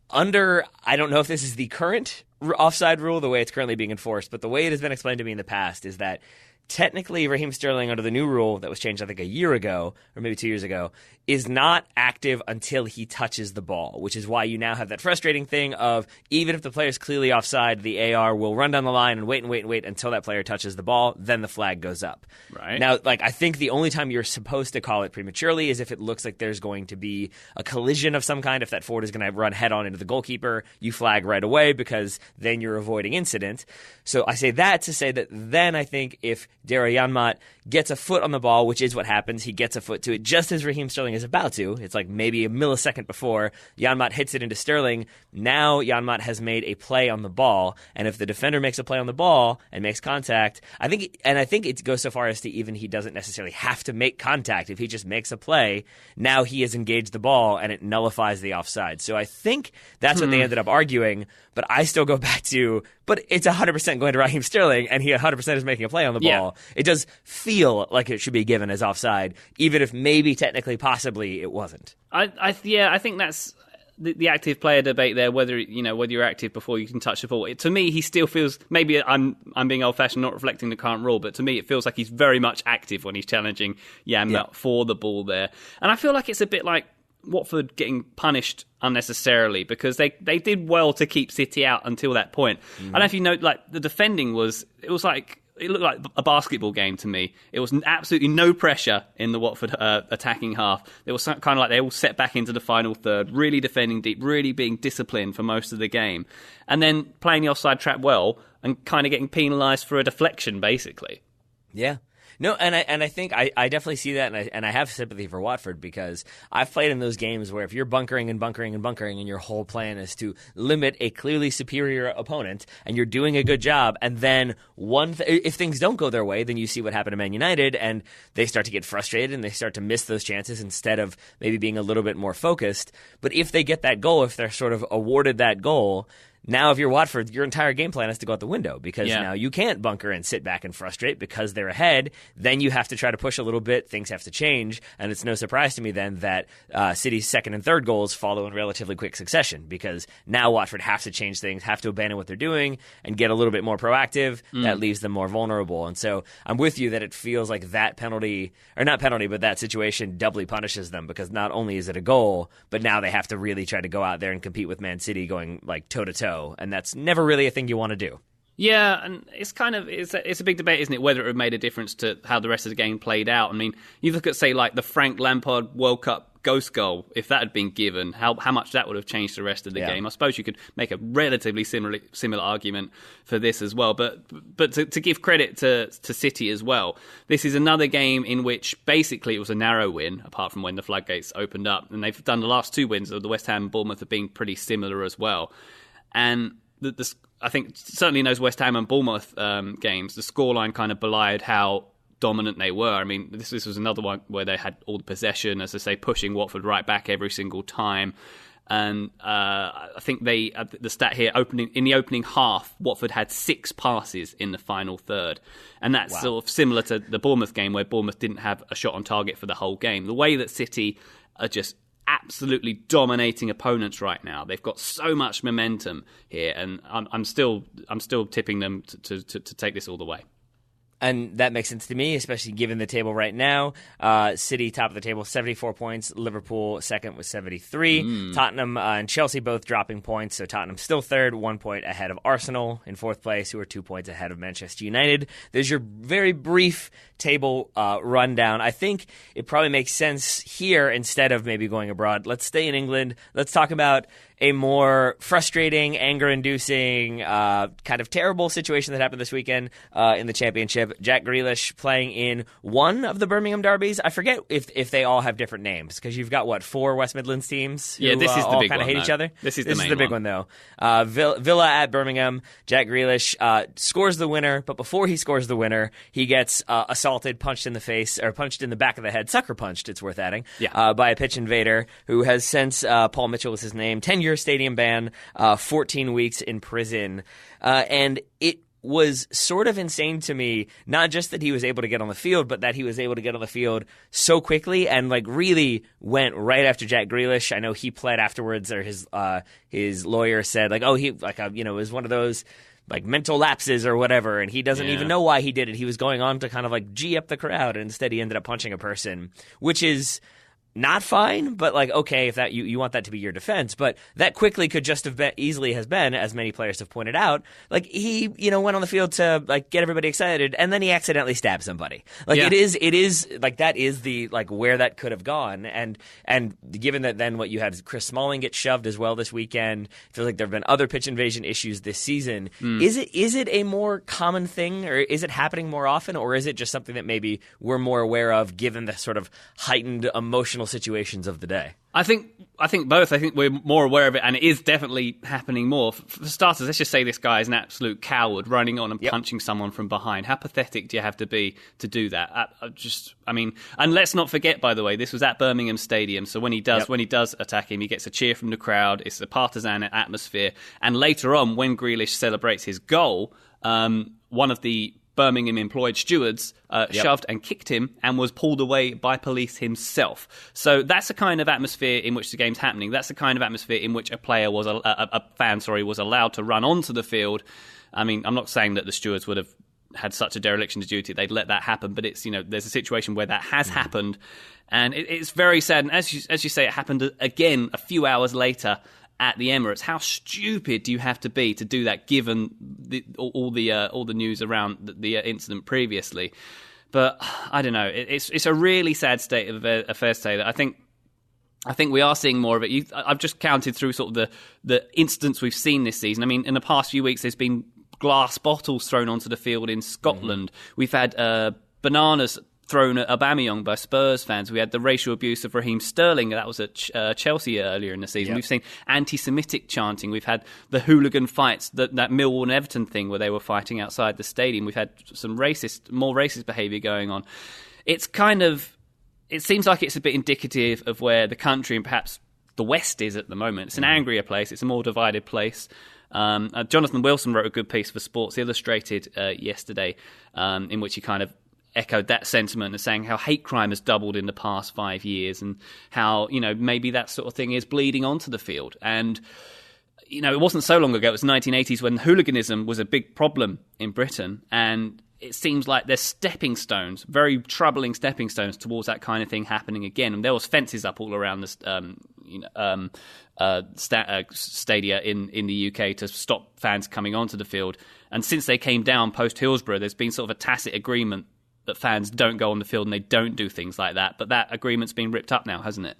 A: I don't know if this is the current offside rule, the way it's currently being enforced, but the way it has been explained to me in the past is that technically Raheem Sterling, under the new rule that was changed I think a year ago or maybe 2 years ago, is not active until he touches the ball, which is why you now have that frustrating thing of even if the player is clearly offside, the AR will run down the line and wait until that player touches the ball, then the flag goes up.
B: Right.
A: Now, like, I think the only time you're supposed to call it prematurely is if it looks like there's going to be a collision of some kind. If that forward is going to run head-on into the goalkeeper, you flag right away because then you're avoiding incident. So I say that to say that then I think if Daryl Janmaat gets a foot on the ball, which is what happens, he gets a foot to it just as Raheem Sterling is about to. It's like maybe a millisecond before Janmaat hits it into Sterling. Now Janmaat has made a play on the ball, and if the defender makes a play on the ball and makes contact, I think it goes so far as to even he doesn't necessarily have to make contact. If he just makes a play, now he has engaged the ball and it nullifies the offside. So I think that's what they ended up arguing, but I still go back to, but it's 100% going to Raheem Sterling, and he 100% is making a play on the ball. It does feel like it should be given as offside, even if maybe technically, possibly, it wasn't.
B: I think that's the active player debate there. Whether you're active before you can touch the ball. To me, he still feels. Maybe I'm being old-fashioned, not reflecting the current rule, but to me, it feels like he's very much active when he's challenging Janmaat for the ball there. And I feel like it's a bit like Watford getting punished unnecessarily because they did well to keep City out until that point. I don't know if you know, like the defending it looked like a basketball game to me. It was absolutely no pressure in the Watford attacking half. It was kind of like they all set back into the final third, really defending deep, really being disciplined for most of the game, and then playing the offside trap well and kind of getting penalised for a deflection, basically.
A: Yeah. No, and I think I definitely see that, and I have sympathy for Watford because I've played in those games where if you're bunkering and your whole plan is to limit a clearly superior opponent and you're doing a good job, and then if things don't go their way, then you see what happened to Man United and they start to get frustrated and they start to miss those chances instead of maybe being a little bit more focused. But if they get that goal, if they're sort of awarded that goal, now, if you're Watford, your entire game plan has to go out the window because now you can't bunker and sit back and frustrate because they're ahead. Then you have to try to push a little bit. Things have to change. And it's no surprise to me then that City's second and third goals follow in relatively quick succession because now Watford have to change things, have to abandon what they're doing and get a little bit more proactive. That leaves them more vulnerable. And so I'm with you that it feels like that but that situation doubly punishes them because not only is it a goal, but now they have to really try to go out there and compete with Man City going like toe-to-toe. And that's never really a thing you want to do.
B: Yeah, and it's a big debate, isn't it, whether it made a difference to how the rest of the game played out. I mean, you look at, say, like the Frank Lampard World Cup ghost goal, if that had been given, how much that would have changed the rest of the game. I suppose you could make a relatively similar argument for this as well. But to give credit to City as well, this is another game in which basically it was a narrow win, apart from when the floodgates opened up. And they've done the last 2 wins of the West Ham and Bournemouth have been pretty similar as well. And I think certainly in those West Ham and Bournemouth games, the scoreline kind of belied how dominant they were. I mean, this was another one where they had all the possession, as I say, pushing Watford right back every single time. And I think the stat here, in the opening half, Watford had 6 passes in the final third. And that's sort of similar to the Bournemouth game, where Bournemouth didn't have a shot on target for the whole game. The way that City are just absolutely dominating opponents right now. They've got so much momentum here, and I'm still tipping them to take this all the way.
A: And that makes sense to me, especially given the table right now. City, top of the table, 74 points. Liverpool, second with 73. Tottenham and Chelsea both dropping points. So Tottenham still third, 1 point ahead of Arsenal in fourth place, who are 2 points ahead of Manchester United. There's your very brief table rundown. I think it probably makes sense here instead of maybe going abroad. Let's stay in England. Let's talk about a more frustrating, anger-inducing, kind of terrible situation that happened this weekend in the Championship. Jack Grealish playing in one of the Birmingham derbies. I forget if they all have different names, because you've got, 4 West Midlands teams who
B: this is the
A: all
B: big
A: kind of
B: one,
A: hate each other?
B: This is
A: the big one, though. Villa at Birmingham. Jack Grealish scores the winner, but before he scores the winner, he gets assaulted, punched in the face, or punched in the back of the head, sucker punched, it's worth adding, by a pitch invader who has since, Paul Mitchell is his name, 10-year stadium ban, 14 weeks in prison. And it was sort of insane to me, not just that he was able to get on the field, but that he was able to get on the field so quickly and really went right after Jack Grealish. I know he pled afterwards, or his lawyer said he it was one of those mental lapses or whatever, and he doesn't even know why he did it. He was going on to kind of G up the crowd, and instead he ended up punching a person, which is not fine, but okay, if that you want that to be your defense, but that quickly could just have easily has been, as many players have pointed out, he went on the field to get everybody excited, and then he accidentally stabbed somebody. It is that is the where that could have gone, and given that then what you had is Chris Smalling get shoved as well this weekend. I feel like there have been other pitch invasion issues this season. Is it a more common thing, or is it happening more often, or is it just something that maybe we're more aware of given the sort of heightened emotional situations of the day?
B: I think both. I think we're more aware of it, and it is definitely happening more. For starters, let's just say this guy is an absolute coward, running on and punching someone from behind. How pathetic do you have to be to do that? And let's not forget, by the way, this was at Birmingham Stadium. So when he does attack him, he gets a cheer from the crowd. It's a partisan atmosphere. And later on, when Grealish celebrates his goal, one of the Birmingham employed stewards shoved and kicked him and was pulled away by police himself. So that's the kind of atmosphere in which the game's happening. That's the kind of atmosphere in which a fan was allowed to run onto the field. I mean, I'm not saying that the stewards would have had such a dereliction of duty they'd let that happen, but it's there's a situation where that has happened, and it's very sad. And as you say, it happened again a few hours later at the Emirates. How stupid do you have to be to do that, given all the news around the incident previously? But I don't know. It's a really sad state of affairs today. That I think we are seeing more of it. I've just counted through sort of the incidents we've seen this season. I mean, in the past few weeks, there's been glass bottles thrown onto the field in Scotland. We've had bananas thrown at Aubameyang by Spurs fans. We had the racial abuse of Raheem Sterling. That was at Chelsea earlier in the season. We've seen anti-Semitic chanting. We've had the hooligan fights, that Millwall and Everton thing where they were fighting outside the stadium. We've had some more racist behaviour going on. It seems like it's a bit indicative of where the country and perhaps the West is at the moment. It's an angrier place. It's a more divided place. Jonathan Wilson wrote a good piece for Sports Illustrated yesterday in which he kind of echoed that sentiment and saying how hate crime has doubled in the past 5 years, and how maybe that sort of thing is bleeding onto the field. And it wasn't so long ago, it was the 1980s, when hooliganism was a big problem in Britain, and it seems like there's stepping stones, very troubling stepping stones towards that kind of thing happening again. And there was fences up all around this stadia in the UK to stop fans coming onto the field. And since they came down post Hillsborough, there's been sort of a tacit agreement that fans don't go on the field and they don't do things like that. But that agreement's been ripped up now, hasn't it?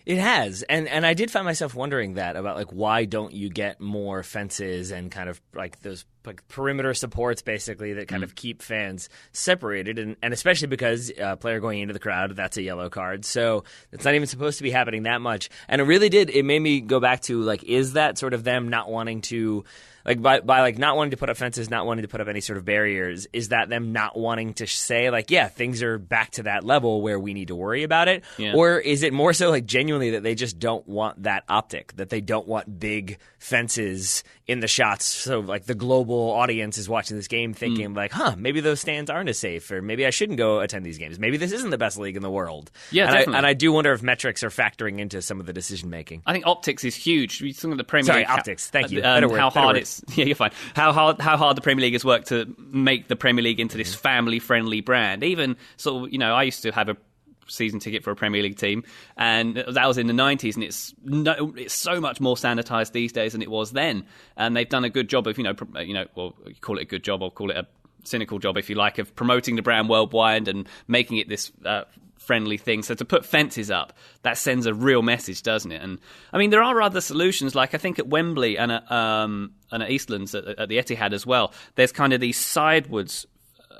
A: It has, and I did find myself wondering that about like why don't you get more fences and kind of like those like perimeter supports basically that kind of keep fans separated, and especially because a player going into the crowd, that's a yellow card, so it's not even supposed to be happening that much. And it made me go back to like, is that sort of them not wanting to like by like not wanting to put up fences, not wanting to put up any sort of barriers, is that them not wanting to say like, yeah, things are back to that level where we need to worry about it?
B: Yeah.
A: Or is it more so like genuinely that they just don't want that optic, that they don't want big fences in the shots, so like the global audience is watching this game thinking like, maybe those stands aren't as safe, or maybe I shouldn't go attend these games. Maybe this isn't the best league in the world.
B: Yeah, definitely.
A: And I do wonder if metrics are factoring into some of the decision making.
B: I think optics is huge. You think of the Premier League.
A: Optics. Thank you.
B: How hard it's. Yeah, you're fine. How hard the Premier League has worked to make the Premier League into this family-friendly brand. Even sort of, I used to have a season ticket for a Premier League team, and that was in the 90s, and it's so much more sanitized these days than it was then. And they've done a good job of, well, you call it a good job, or call it a cynical job if you like, of promoting the brand worldwide and making it this friendly thing. So to put fences up, that sends a real message, doesn't it? And I mean, there are other solutions, like I think at Wembley and at Eastlands at the Etihad as well, there's kind of these sidewards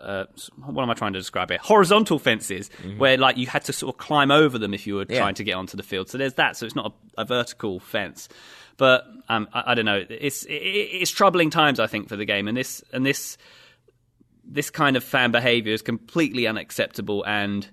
B: what am I trying to describe here? Horizontal fences, where like you had to sort of climb over them if you were trying to get onto the field. So there's that. So it's not a vertical fence. But I don't know. It's troubling times, I think, for the game, and this kind of fan behaviour is completely unacceptable. And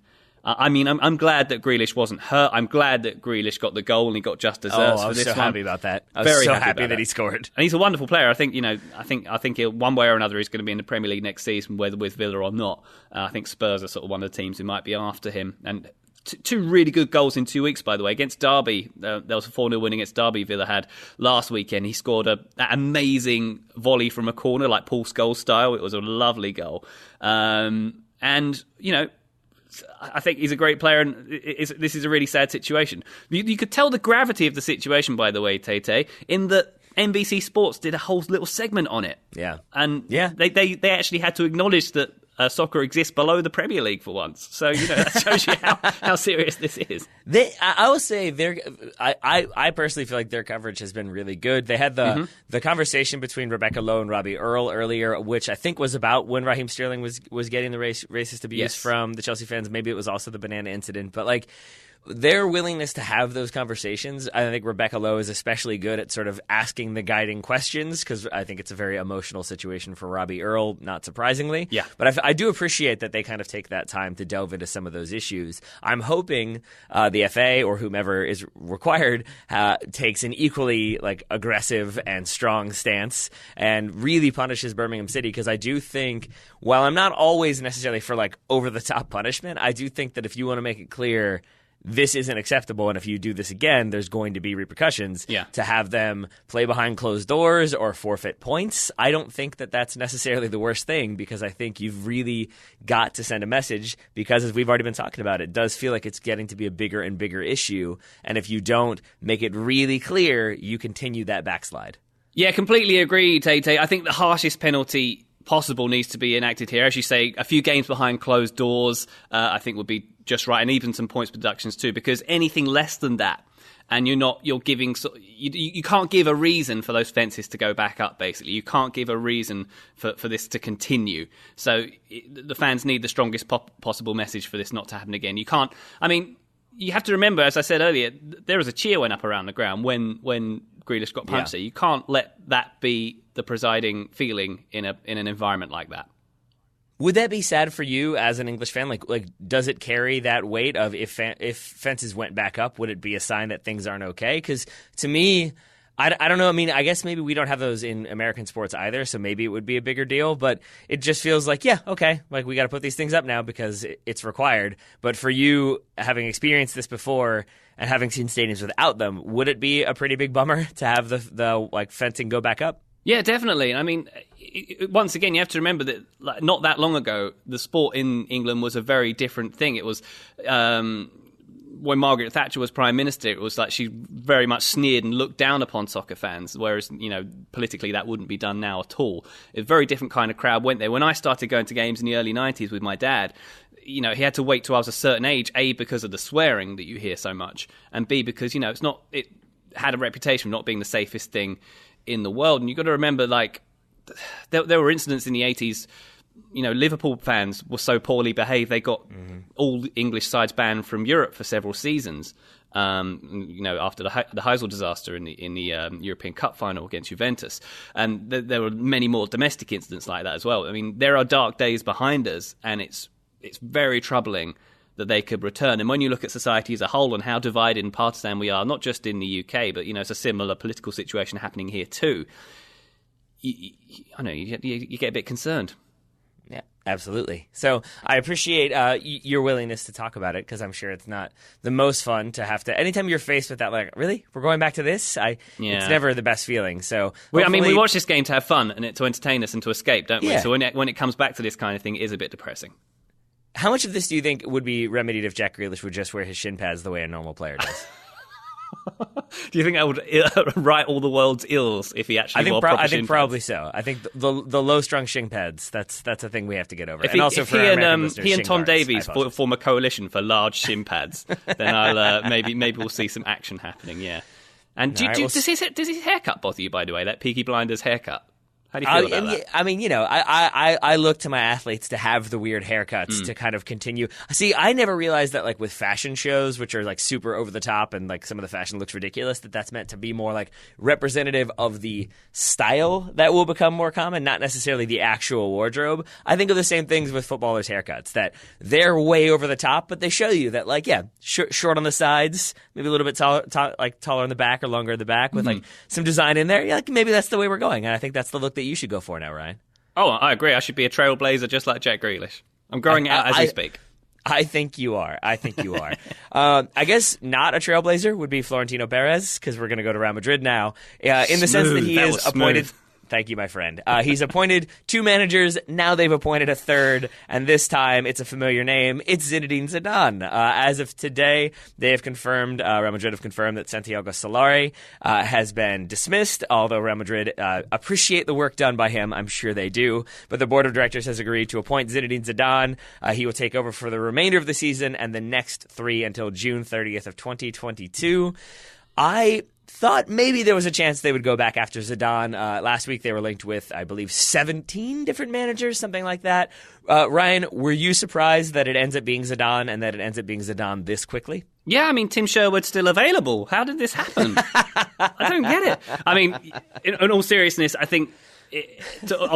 B: I mean, I'm glad that Grealish wasn't hurt. I'm glad that Grealish got the goal and he got just desserts for this one.
A: Happy about that. I was
B: Very
A: so
B: happy
A: happy
B: about
A: that he scored.
B: And he's a wonderful player. I think, I think he'll, one way or another, he's going to be in the Premier League next season, whether with Villa or not. I think Spurs are sort of one of the teams who might be after him. And two really good goals in 2 weeks, by the way. Against Derby, there was a 4-0 win against Derby Villa had last weekend. He scored that amazing volley from a corner, like Paul Scholes style. It was a lovely goal. I think he's a great player, and this is a really sad situation. You could tell the gravity of the situation, by the way, Tete, in that NBC Sports did a whole little segment on it.
A: Yeah.
B: And they actually had to acknowledge that soccer exists below the Premier League for once. So, that shows you how serious this is.
A: I will say I personally feel like their coverage has been really good. They had the conversation between Rebecca Lowe and Robbie Earle earlier, which I think was about when Raheem Sterling was getting the racist abuse from the Chelsea fans. Maybe it was also the banana incident. But like, their willingness to have those conversations, I think Rebecca Lowe is especially good at sort of asking the guiding questions, because I think it's a very emotional situation for Robbie Earle, not surprisingly.
B: Yeah.
A: But I do appreciate that they kind of take that time to delve into some of those issues. I'm hoping the FA or whomever is required takes an equally like aggressive and strong stance and really punishes Birmingham City, because I do think, while I'm not always necessarily for like over-the-top punishment, I do think that if you want to make it clear this isn't acceptable, and if you do this again, there's going to be repercussions.
B: Yeah.
A: To have them play behind closed doors or forfeit points, I don't think that that's necessarily the worst thing, because I think you've really got to send a message, because as we've already been talking about, it does feel like it's getting to be a bigger and bigger issue, and if you don't make it really clear, you continue that backslide.
B: Yeah, completely agree, Tate. I think the harshest penalty possible needs to be enacted here. As you say, a few games behind closed doors, I think would be just right, and even some points deductions too, because anything less than that, and you can't give a reason for those fences to go back up, basically. You can't give a reason for this to continue. So the fans need the strongest possible message for this not to happen again. You can't, you have to remember, as I said earlier, there was a cheer went up around the ground when Grealish got punched there. You can't let that be the presiding feeling in an environment like that.
A: Would that be sad for you as an English fan? Like, does it carry that weight of if fences went back up, would it be a sign that things aren't okay? Because to me, I don't know. I mean, I guess maybe we don't have those in American sports either, so maybe it would be a bigger deal. But it just feels like, yeah, okay, like we got to put these things up now because it's required. But for you, having experienced this before and having seen stadiums without them, would it be a pretty big bummer to have the like fencing go back up?
B: Yeah, definitely. I mean, once again, you have to remember that not that long ago, the sport in England was a very different thing. It was when Margaret Thatcher was Prime Minister, it was like she very much sneered and looked down upon soccer fans, whereas, politically that wouldn't be done now at all. A very different kind of crowd went there. When I started going to games in the early 90s with my dad, he had to wait till I was a certain age, A, because of the swearing that you hear so much, and B, because, it had a reputation of not being the safest thing in the world. And you've got to remember, there were incidents in the 80s, Liverpool fans were so poorly behaved, they got all English sides banned from Europe for several seasons. After the Heysel disaster in the European Cup final against Juventus. And there were many more domestic incidents like that as well. I mean, there are dark days behind us, and it's very troubling that they could return. And when you look at society as a whole and how divided and partisan we are, not just in the UK, but, it's a similar political situation happening here too, you get a bit concerned.
A: Yeah, absolutely. So I appreciate your willingness to talk about it, because I'm sure it's not the most fun to have to. Anytime you're faced with that, really, we're going back to this. It's never the best feeling. So
B: we watch this game to have fun and to entertain us and to escape, don't we?
A: Yeah.
B: So when it comes back to this kind of thing, it is a bit depressing.
A: How much of this do you think would be remedied if Jack Grealish would just wear his shin pads the way a normal player does?
B: Do you think that would right all the world's ills if he actually wore proper shin pads?
A: I think probably so. I think the low-strung shin pads, that's a thing we have to get over.
B: If
A: he
B: and Tom Davies form a coalition for large shin pads, then I'll maybe we'll see some action happening, yeah. And does his haircut bother you, by the way, that Peaky Blinders haircut? How do you feel about that?
A: I mean, I look to my athletes to have the weird haircuts to kind of continue. See, I never realized that, with fashion shows, which are super over the top and some of the fashion looks ridiculous, that's meant to be more representative of the style that will become more common, not necessarily the actual wardrobe. I think of the same things with footballers' haircuts, that they're way over the top, but they show you that, short on the sides, maybe a little bit taller in the back or longer in the back with some design in there. Yeah, maybe that's the way we're going, and I think that's the look that you should go for now, Ryan.
B: Oh, I agree. I should be a trailblazer just like Jack Grealish. I'm growing out as we speak.
A: I think you are. I guess not a trailblazer would be Florentino Perez, because we're going to go to Real Madrid now, in the sense that he is appointed... Thank you, my friend. He's appointed 2 managers. Now they've appointed a third, and this time it's a familiar name. It's Zinedine Zidane. As of today, they have confirmed, Real Madrid have confirmed that Santiago Solari has been dismissed, although Real Madrid appreciate the work done by him. I'm sure they do. But the board of directors has agreed to appoint Zinedine Zidane. He will take over for the remainder of the season and the next 3 until June 30th of 2022. I thought maybe there was a chance they would go back after Zidane. Last week they were linked with, I believe, 17 different managers, something like that. Ryan, were you surprised that it ends up being Zidane and that it ends up being Zidane this quickly?
B: Yeah, I mean, Tim Sherwood's still available. How did this happen? I don't get it. I mean, in all seriousness, I think...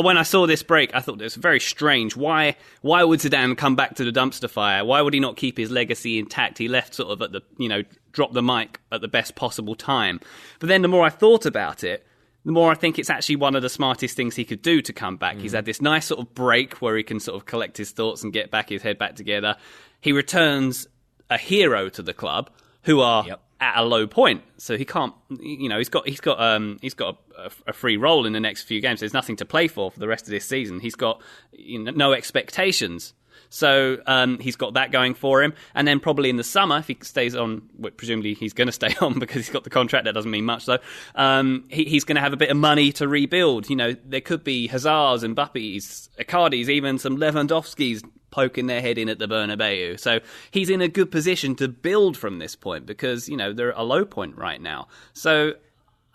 B: when I saw this break, I thought it was very strange. Why would Zidane come back to the dumpster fire? Why would he not keep his legacy intact? He left sort of at the, drop the mic at the best possible time. But then the more I thought about it, the more I think it's actually one of the smartest things he could do to come back. He's had this nice sort of break where he can sort of collect his thoughts and get back his head back together. He returns a hero to the club who are... Yep. At a low point, so he can't. He's got a free role in the next few games. There's nothing to play for the rest of this season. He's got no expectations, so he's got that going for him. And then probably in the summer, if he stays on, presumably he's going to stay on because he's got the contract. That doesn't mean much though. He's going to have a bit of money to rebuild. There could be Hazards, Mbappe's, Icardi's, even some Lewandowski's poking their head in at the Bernabeu. So he's in a good position to build from this point because, they're at a low point right now. So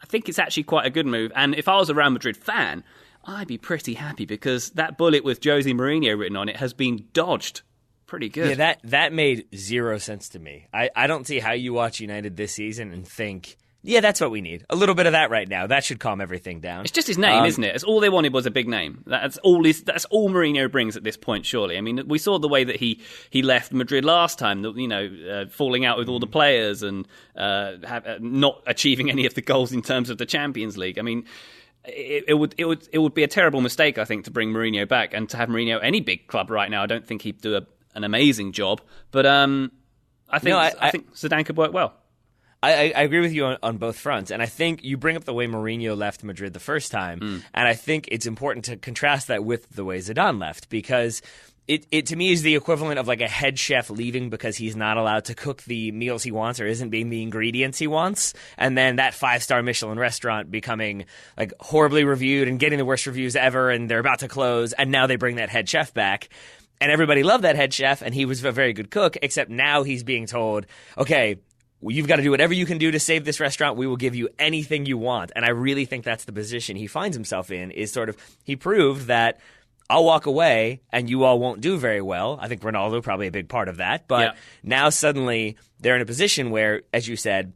B: I think it's actually quite a good move. And if I was a Real Madrid fan, I'd be pretty happy because that bullet with Jose Mourinho written on it has been dodged pretty good.
A: Yeah, that made zero sense to me. I don't see how you watch United this season and think... Yeah, that's what we need. A little bit of that right now. That should calm everything down.
B: It's just his name, isn't it? It's all they wanted was a big name. That's all Mourinho brings at this point, surely. I mean, we saw the way that he left Madrid last time, falling out with all the players and not achieving any of the goals in terms of the Champions League. I mean, it would be a terrible mistake, I think, to bring Mourinho back and to have Mourinho any big club right now. I don't think he'd do an amazing job, but I think Zidane could work well.
A: I agree with you on both fronts, and I think you bring up the way Mourinho left Madrid the first time, and I think it's important to contrast that with the way Zidane left, because it to me is the equivalent of a head chef leaving because he's not allowed to cook the meals he wants or isn't being the ingredients he wants, and then that 5-star Michelin restaurant becoming horribly reviewed and getting the worst reviews ever, and they're about to close, and now they bring that head chef back. And everybody loved that head chef, and he was a very good cook, except now he's being told, okay, well, you've got to do whatever you can do to save this restaurant. We will give you anything you want. And I really think that's the position he finds himself in, is sort of, he proved that I'll walk away and you all won't do very well. I think Ronaldo probably a big part of that. But now suddenly they're in a position where, as you said,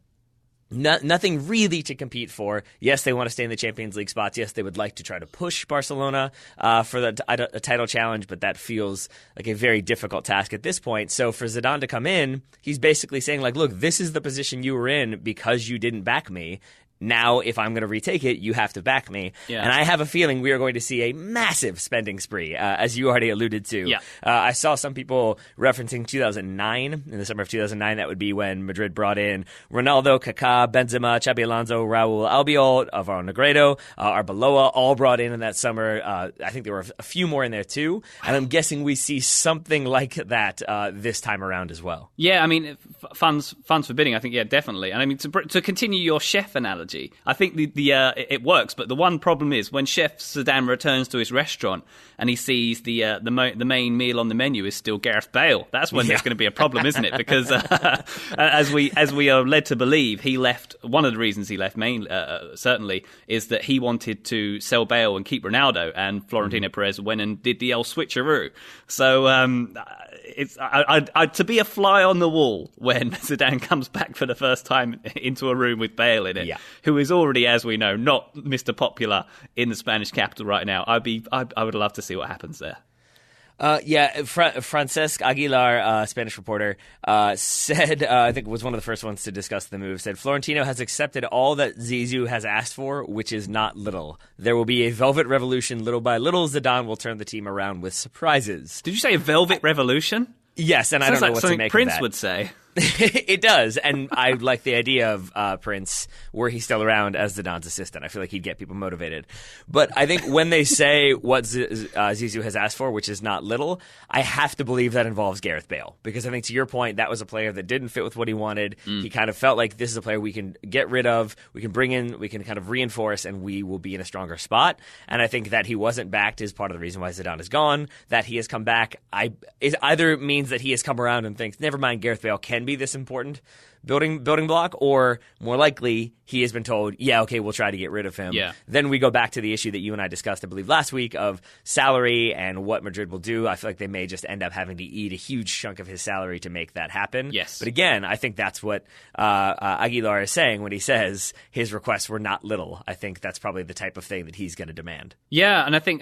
A: nothing really to compete for. Yes, they want to stay in the Champions League spots. Yes, they would like to try to push Barcelona for a title challenge, but that feels like a very difficult task at this point. So for Zidane to come in, he's basically saying, like, look, this is the position you were in because you didn't back me. Now, if I'm going to retake it, you have to back me. Yeah. And I have a feeling we are going to see a massive spending spree, as you already alluded to. Yeah. I saw some people referencing 2009, in the summer of 2009. That would be when Madrid brought in Ronaldo, Kaká, Benzema, Xabi Alonso, Raúl Albiol, Alvaro Negredo, Arbeloa, all brought in that summer. I think there were a few more in there too. And I'm guessing we see something like that this time around as well.
B: Yeah, I mean, funds for bidding, I think, yeah, definitely. And I mean, to continue your chef analogy, I think it works, but the one problem is when Chef Zidane returns to his restaurant and he sees the main meal on the menu is still Gareth Bale. That's when there's going to be a problem, isn't it? Because as we are led to believe, he left. One of the reasons he left, certainly, is that he wanted to sell Bale and keep Ronaldo, and Florentino Perez went and did the old switcheroo. So it's to be a fly on the wall when Zidane comes back for the first time into a room with Bale in it. Yeah. Who is already, as we know, not Mr. Popular in the Spanish capital right now. I would love to see what happens there.
A: Francesc Aguilar, Spanish reporter, said, I think was one of the first ones to discuss the move, said, Florentino has accepted all that Zizou has asked for, which is not little. There will be a velvet revolution. Little by little, Zidane will turn the team around with surprises.
B: Did you say a velvet revolution?
A: Yes, and I don't know what to make
B: Prince
A: of that.
B: Would say.
A: It does, and I like the idea of Prince, were he still around, as Zidane's assistant. I feel like he'd get people motivated. But I think when they say what Zizou has asked for, which is not little, I have to believe that involves Gareth Bale. Because I think, to your point, that was a player that didn't fit with what he wanted. He kind of felt like this is a player we can get rid of, we can bring in, we can kind of reinforce, and we will be in a stronger spot. And I think that he wasn't backed is part of the reason why Zidane is gone. That he has come back, it either means that he has come around and thinks, never mind, Gareth Bale can be this important building block, or more likely he has been told, yeah, okay, we'll try to get rid of him. Yeah. Then we go back to the issue that you and I discussed, I believe, last week of salary and what Madrid will do. I feel like they may just end up having to eat a huge chunk of his salary to make that happen. Yes. But again, I think that's what Aguilar is saying when he says his requests were not little. I think that's probably the type of thing that he's going to demand.
B: Yeah, and I think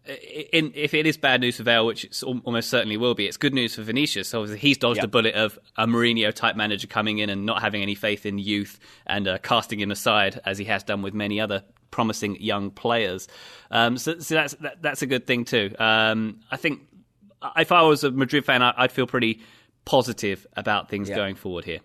B: if it is bad news for Vale, which it almost certainly will be, it's good news for Vinicius. Obviously, he's dodged a bullet of a Mourinho-type manager coming in and not having any faith in youth and casting him aside, as he has done with many other promising young players. So that's a good thing too. I think if I was a Madrid fan, I'd feel pretty positive about things going forward here.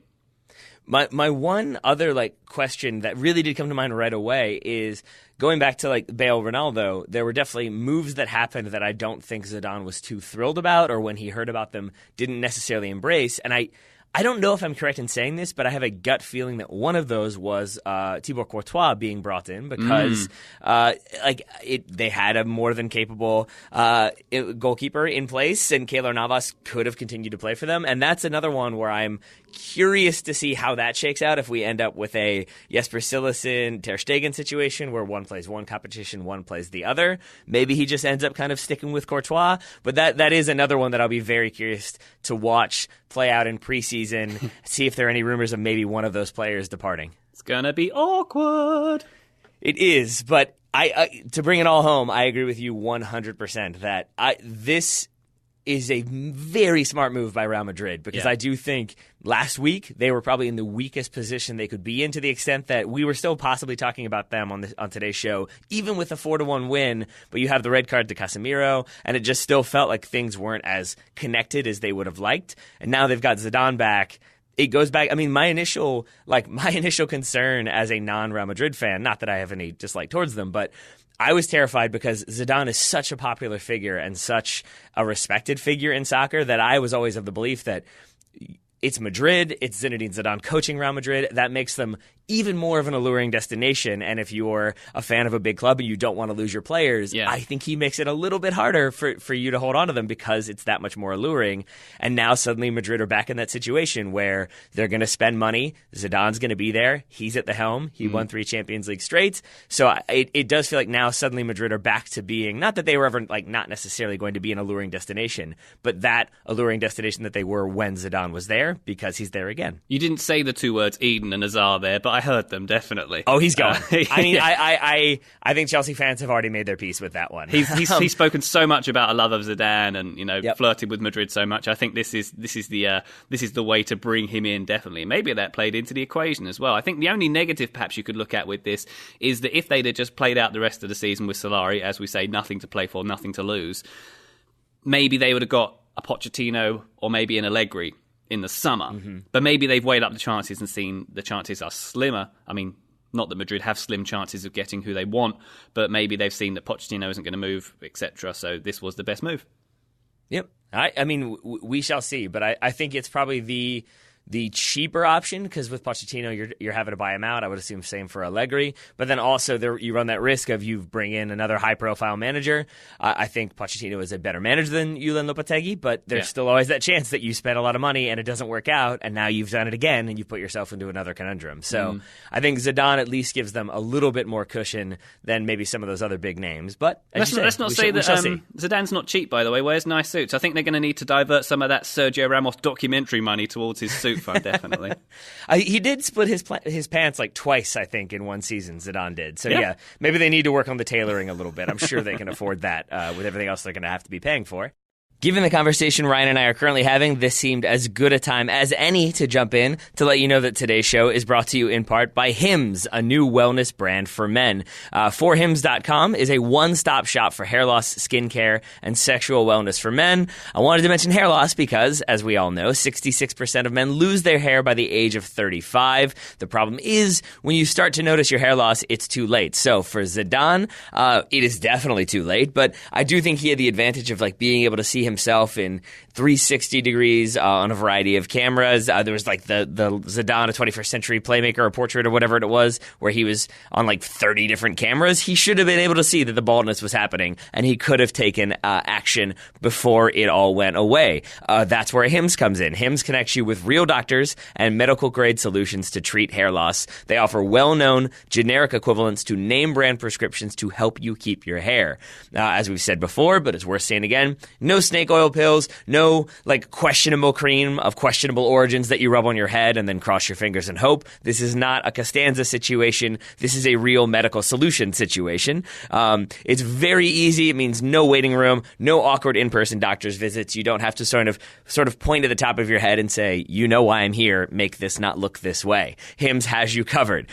A: My one other question that really did come to mind right away is going back to Bale, Ronaldo. There were definitely moves that happened that I don't think Zidane was too thrilled about, or when he heard about them didn't necessarily embrace. And I don't know if I'm correct in saying this, but I have a gut feeling that one of those was Thibaut Courtois being brought in because they had a more than capable goalkeeper in place, and Keylor Navas could have continued to play for them. And that's another one where I'm curious to see how that shakes out if we end up with a Jesper Cillessen, Ter Stegen situation where one plays one competition, one plays the other. Maybe he just ends up kind of sticking with Courtois, but that is another one that I'll be very curious to watch play out in preseason, see if there are any rumors of maybe one of those players departing.
B: It's gonna be awkward.
A: It is, but I to bring it all home, I agree with you 100% that this is a very smart move by Real Madrid, because I do think last week they were probably in the weakest position they could be in, to the extent that we were still possibly talking about them on today's show, even with a 4-1 win. But you have the red card to Casemiro, and it just still felt like things weren't as connected as they would have liked. And now they've got Zidane back. It goes back. I mean, my initial concern as a non-Real Madrid fan, not that I have any dislike towards them, but I was terrified because Zidane is such a popular figure and such a respected figure in soccer that I was always of the belief that it's Madrid, it's Zinedine Zidane coaching Real Madrid. That makes them even more of an alluring destination. And if you're a fan of a big club and you don't want to lose your players, I think he makes it a little bit harder for you to hold on to them because it's that much more alluring. And now suddenly Madrid are back in that situation where they're going to spend money. Zidane's going to be there. He's at the helm. He won 3 Champions League straight. So it does feel like now suddenly Madrid are back to being, not that they were ever like not necessarily going to be an alluring destination, but that alluring destination that they were when Zidane was there because he's there again.
B: You didn't say the 2 words Eden and Azar there, but I heard them, definitely.
A: Oh, he's going. I mean, I think Chelsea fans have already made their peace with that one.
B: He's spoken so much about a love of Zidane and flirted with Madrid so much. I think this is the way to bring him in, definitely. Maybe that played into the equation as well. I think the only negative perhaps you could look at with this is that if they'd have just played out the rest of the season with Solari, as we say, nothing to play for, nothing to lose, maybe they would have got a Pochettino or maybe an Allegri in the summer. But maybe they've weighed up the chances and seen the chances are slimmer. I mean, not that Madrid have slim chances of getting who they want, but maybe they've seen that Pochettino isn't going to move, etc. So this was the best move.
A: Yep. I mean, we shall see, but I think it's probably the cheaper option because with Pochettino, you're having to buy him out. I would assume same for Allegri. But then also you run that risk of you bring in another high-profile manager. I think Pochettino is a better manager than Julen Lopetegui, but there's still always that chance that you spend a lot of money and it doesn't work out, and now you've done it again and you put yourself into another conundrum. So I think Zidane at least gives them a little bit more cushion than maybe some of those other big names. But
B: let's not say that Zidane's not cheap, by the way. Wears nice suits. I think they're going to need to divert some of that Sergio Ramos documentary money towards his suit fund, definitely.
A: He did split his pants like twice, I think, in one season, Zidane did. So yeah, maybe they need to work on the tailoring a little bit. I'm sure they can afford that with everything else they're going to have to be paying for. Given the conversation Ryan and I are currently having, this seemed as good a time as any to jump in to let you know that today's show is brought to you in part by Hims, a new wellness brand for men. Forhims.com is a one-stop shop for hair loss, skincare, and sexual wellness for men. I wanted to mention hair loss because, as we all know, 66% of men lose their hair by the age of 35. The problem is, when you start to notice your hair loss, it's too late. So for Zidane, it is definitely too late, but I do think he had the advantage of like being able to see himself in 360 degrees on a variety of cameras. There was like the Zidane, a 21st century playmaker or portrait or whatever it was, where he was on like 30 different cameras. He should have been able to see that the baldness was happening, and he could have taken action before it all went away. That's where Hims comes in. Hims connects you with real doctors and medical grade solutions to treat hair loss. They offer well-known generic equivalents to name brand prescriptions to help you keep your hair. As we've said before, but it's worth saying again, no snake oil pills, no like questionable cream of questionable origins that you rub on your head and then cross your fingers and hope. This is not a Costanza situation. This is a real medical solution situation. It's very easy. It means no waiting room, no awkward in-person doctor's visits. You don't have to sort of point at the top of your head and say, you know why I'm here, make this not look this way. Hims has you covered.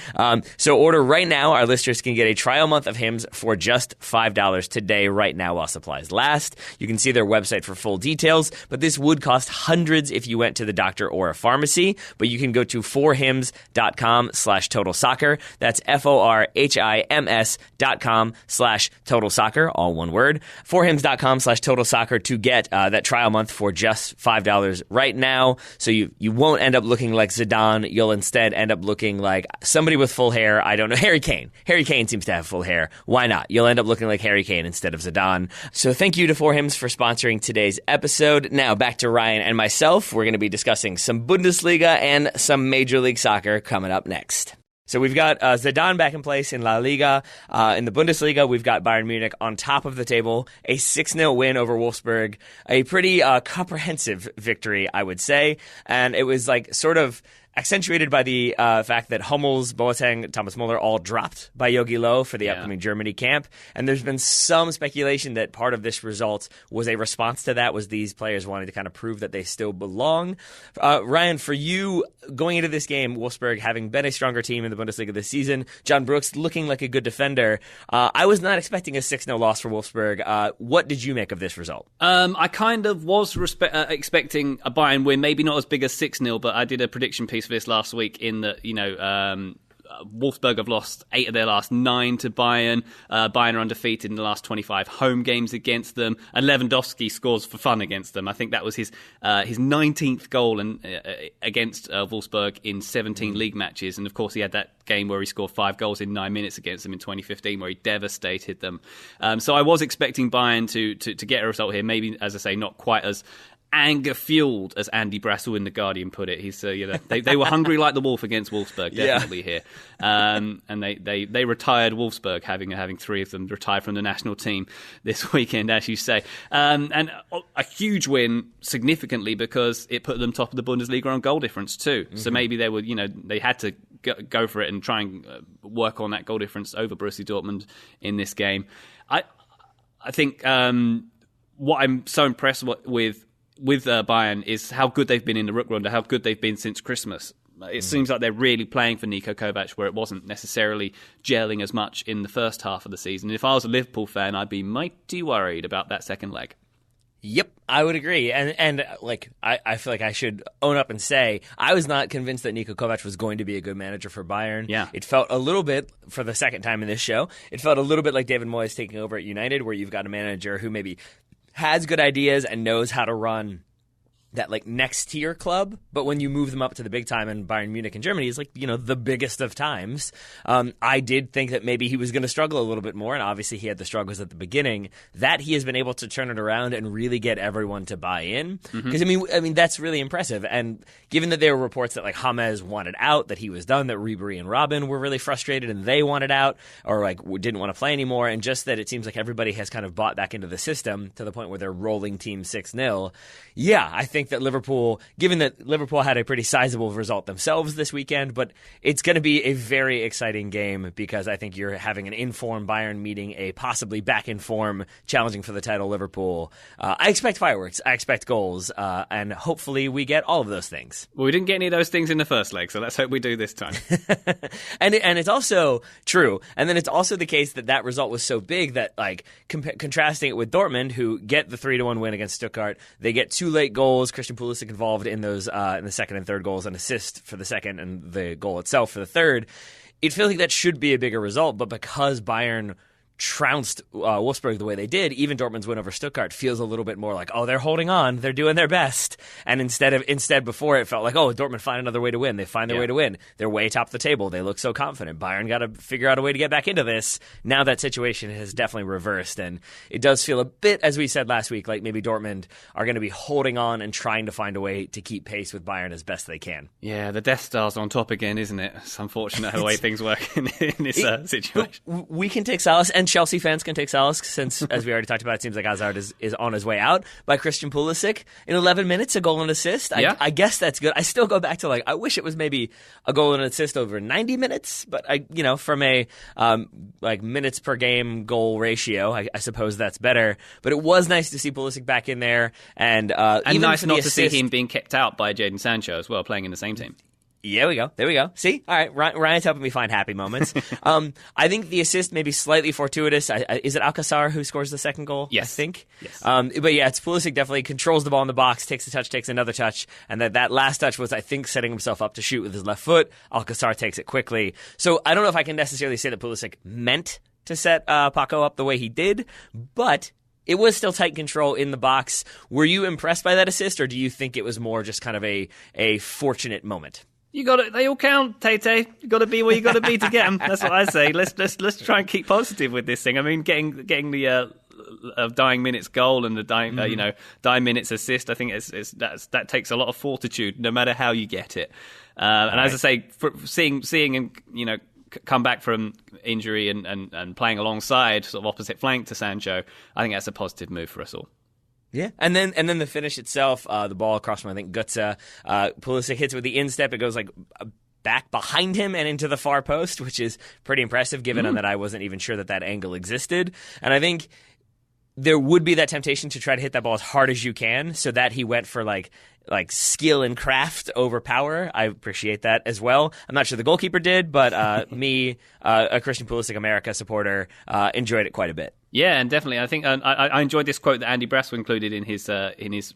A: So order right now. Our listeners can get a trial month of Hims for just $5 today, right now while supplies last. You can see their website for full details, but this would cost hundreds if you went to the doctor or a pharmacy. But you can go to forhims.com/total soccer. That's forhims.com/total soccer, all one word. Forhims.com/total soccer to get that trial month for just $5 right now. So you won't end up looking like Zidane. You'll instead end up looking like somebody with full hair. I don't know, Harry Kane. Harry Kane seems to have full hair. Why not? You'll end up looking like Harry Kane instead of Zidane. So thank you to Forhims for sponsoring today's episode. Now back to Ryan and myself. We're going to be discussing some Bundesliga and some Major League Soccer coming up next. So we've got Zidane back in place in La Liga. In the Bundesliga, we've got Bayern Munich on top of the table, a 6-0 win over Wolfsburg, a pretty comprehensive victory, I would say. And it was like sort of accentuated by the fact that Hummels, Boateng, Thomas Muller all dropped by Jogi Löw for the upcoming Germany camp. And there's been some speculation that part of this result was a response to that, was these players wanting to kind of prove that they still belong. Ryan, for you, going into this game, Wolfsburg having been a stronger team in the Bundesliga this season, John Brooks looking like a good defender, I was not expecting a 6-0 loss for Wolfsburg. What did you make of this result?
B: I kind of was expecting a Bayern win, maybe not as big as 6-0, but I did a prediction piece for this last week in that, Wolfsburg have lost 8 of their last 9 to Bayern. Bayern are undefeated in the last 25 home games against them. And Lewandowski scores for fun against them. I think that was his 19th goal against Wolfsburg in 17 league matches. And of course, he had that game where he scored 5 goals in 9 minutes against them in 2015, where he devastated them. So I was expecting Bayern to get a result here. Maybe, as I say, not quite as anger-fueled, as Andy Brassel in The Guardian put it. He's they were hungry like the wolf against Wolfsburg, definitely here. And they retired Wolfsburg, having 3 of them retired from the national team this weekend, as you say. And a huge win, significantly, because it put them top of the Bundesliga on goal difference too. Mm-hmm. So maybe they had to go for it and try and work on that goal difference over Borussia Dortmund in this game. I think what I'm so impressed with Bayern is how good they've been in the Rückrunde, how good they've been since Christmas. It seems like they're really playing for Niko Kovac, where it wasn't necessarily gelling as much in the first half of the season. If I was a Liverpool fan, I'd be mighty worried about that second leg.
A: Yep, I would agree. And I feel like I should own up and say I was not convinced that Niko Kovac was going to be a good manager for Bayern.
B: Yeah.
A: It felt a little bit, for the second time in this show, it felt a little bit like David Moyes taking over at United, where you've got a manager who maybe has good ideas and knows how to run that next tier club, but when you move them up to the big time, and Bayern Munich in Germany is the biggest of times, I did think that maybe he was going to struggle a little bit more, and obviously he had the struggles at the beginning. That he has been able to turn it around and really get everyone to buy in, because I mean that's really impressive. And given that there were reports that James wanted out, that he was done, that Ribery and Robben were really frustrated and they wanted out, or didn't want to play anymore, and just that it seems like everybody has kind of bought back into the system to the point where they're rolling team 6-0. Yeah, I think that Liverpool, given that Liverpool had a pretty sizable result themselves this weekend, but it's going to be a very exciting game, because I think you're having an in-form Bayern meeting a possibly back-in-form, challenging for the title Liverpool. I expect fireworks, I expect goals, and hopefully we get all of those things.
B: Well, we didn't get any of those things in the first leg, so let's hope we do this time.
A: and it's also true, and then it's also the case that result was so big that, contrasting it with Dortmund, who get the 3-1 win against Stuttgart, they get 2 late goals. Christian Pulisic involved in those in the second and third goals, an assist for the second and the goal itself for the third. It feels like that should be a bigger result, but because Bayern trounced Wolfsburg the way they did, even Dortmund's win over Stuttgart feels a little bit more like, oh, they're holding on, they're doing their best. And instead before it felt like, oh, Dortmund find another way to win. They find their way to win. They're way top of the table. They look so confident. Bayern got to figure out a way to get back into this. Now that situation has definitely reversed, and it does feel a bit, as we said last week, like maybe Dortmund are going to be holding on and trying to find a way to keep pace with Bayern as best they can.
B: Yeah, the Death Star's on top again, isn't it? It's unfortunate the way things work in this situation.
A: We can take solace, and Chelsea fans can take solace, since, as we already talked about, it seems like Hazard is on his way out, by Christian Pulisic in 11 minutes, a goal and assist. I guess that's good. I still go back to I wish it was maybe a goal and assist over 90 minutes, but from a minutes per game goal ratio, I suppose that's better. But it was nice to see Pulisic back in there, and even
B: nice not to see him being kicked out by Jadon Sancho as well, playing in the same team.
A: Yeah, there we go. See? All right, Ryan's helping me find happy moments. I think the assist may be slightly fortuitous. Is it Alcázar who scores the second goal?
B: Yes.
A: I think.
B: Yes.
A: But yeah, it's Pulisic definitely controls the ball in the box, takes a touch, takes another touch, and that last touch was, I think, setting himself up to shoot with his left foot. Alcázar takes it quickly. So I don't know if I can necessarily say that Pulisic meant to set Paco up the way he did, but it was still tight control in the box. Were you impressed by that assist, or do you think it was more just kind of a fortunate moment?
B: They all count, Tay-Tay. You got to be where you got to be to get them. That's what I say. Let's try and keep positive with this thing. I mean, getting the dying minutes goal and the dying minutes assist, I think that takes a lot of fortitude, no matter how you get it. And as I say, seeing and come back from injury and playing alongside, sort of opposite flank to Sancho, I think that's a positive move for us all.
A: Yeah, and then the finish itself, the ball across from, I think, Götze. Pulisic hits with the instep. It goes back behind him and into the far post, which is pretty impressive, given that I wasn't even sure that angle existed. And I think there would be that temptation to try to hit that ball as hard as you can, so that he went for skill and craft over power. I appreciate that as well. I'm not sure the goalkeeper did, but me, a Christian Pulisic America supporter, enjoyed it quite a bit.
B: Yeah, and definitely, I think I enjoyed this quote that Andy Brassel included in his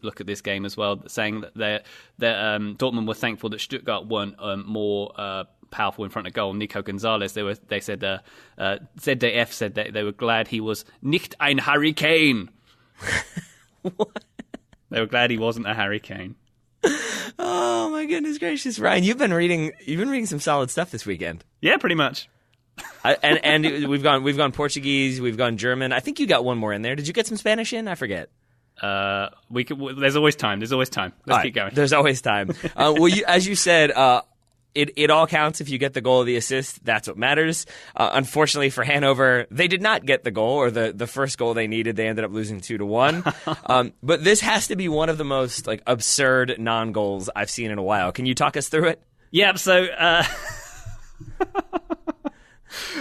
B: look at this game as well, saying that Dortmund were thankful that Stuttgart weren't more powerful in front of goal. Nico Gonzalez, they said ZDF said that they were glad he was nicht ein Hurricane.
A: What?
B: They were glad he wasn't a hurricane.
A: Oh my goodness gracious, Ryan! You've been reading some solid stuff this weekend.
B: Yeah, pretty much.
A: And we've gone Portuguese, we've gone German. I think you got one more in there. Did you get some Spanish in? I forget.
B: There's always time. Let's keep going.
A: There's always time. Well, as you said, it all counts if you get the goal or the assist. That's what matters. Unfortunately for Hannover, they did not get the goal, or the first goal they needed. They ended up losing 2-1. But this has to be one of the most absurd non-goals I've seen in a while. Can you talk us through it?
B: Yeah. So.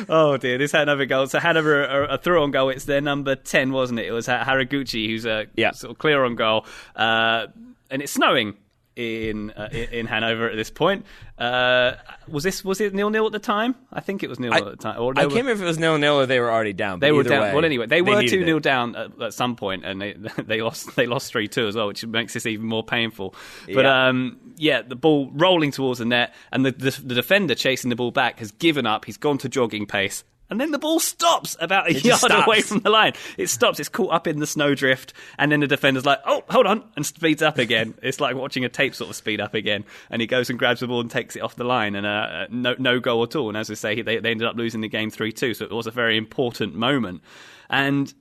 B: Oh dear, this Hannover goal. So Hannover a through-on goal. It's their number 10, wasn't it? It was Haraguchi who's sort of clear on goal, and it's snowing in Hannover at this point. Was it 0-0 at the time? I think it was 0-0 at the time. Or
A: I can't remember if it was 0-0 or they were already down.
B: They were down.
A: Way,
B: well, anyway, they were 2-0 down at some point, and they lost 3-2 as well, which makes this even more painful. But the ball rolling towards the net, and the defender chasing the ball back has given up. He's gone to jogging pace. And then the ball stops about a yard away from the line. It stops. It's caught up in the snowdrift. And then the defender's like, oh, hold on, and speeds up again. It's like watching a tape sort of speed up again. And he goes and grabs the ball and takes it off the line. And no goal at all. And as I say, they ended up losing the game 3-2. So it was a very important moment. And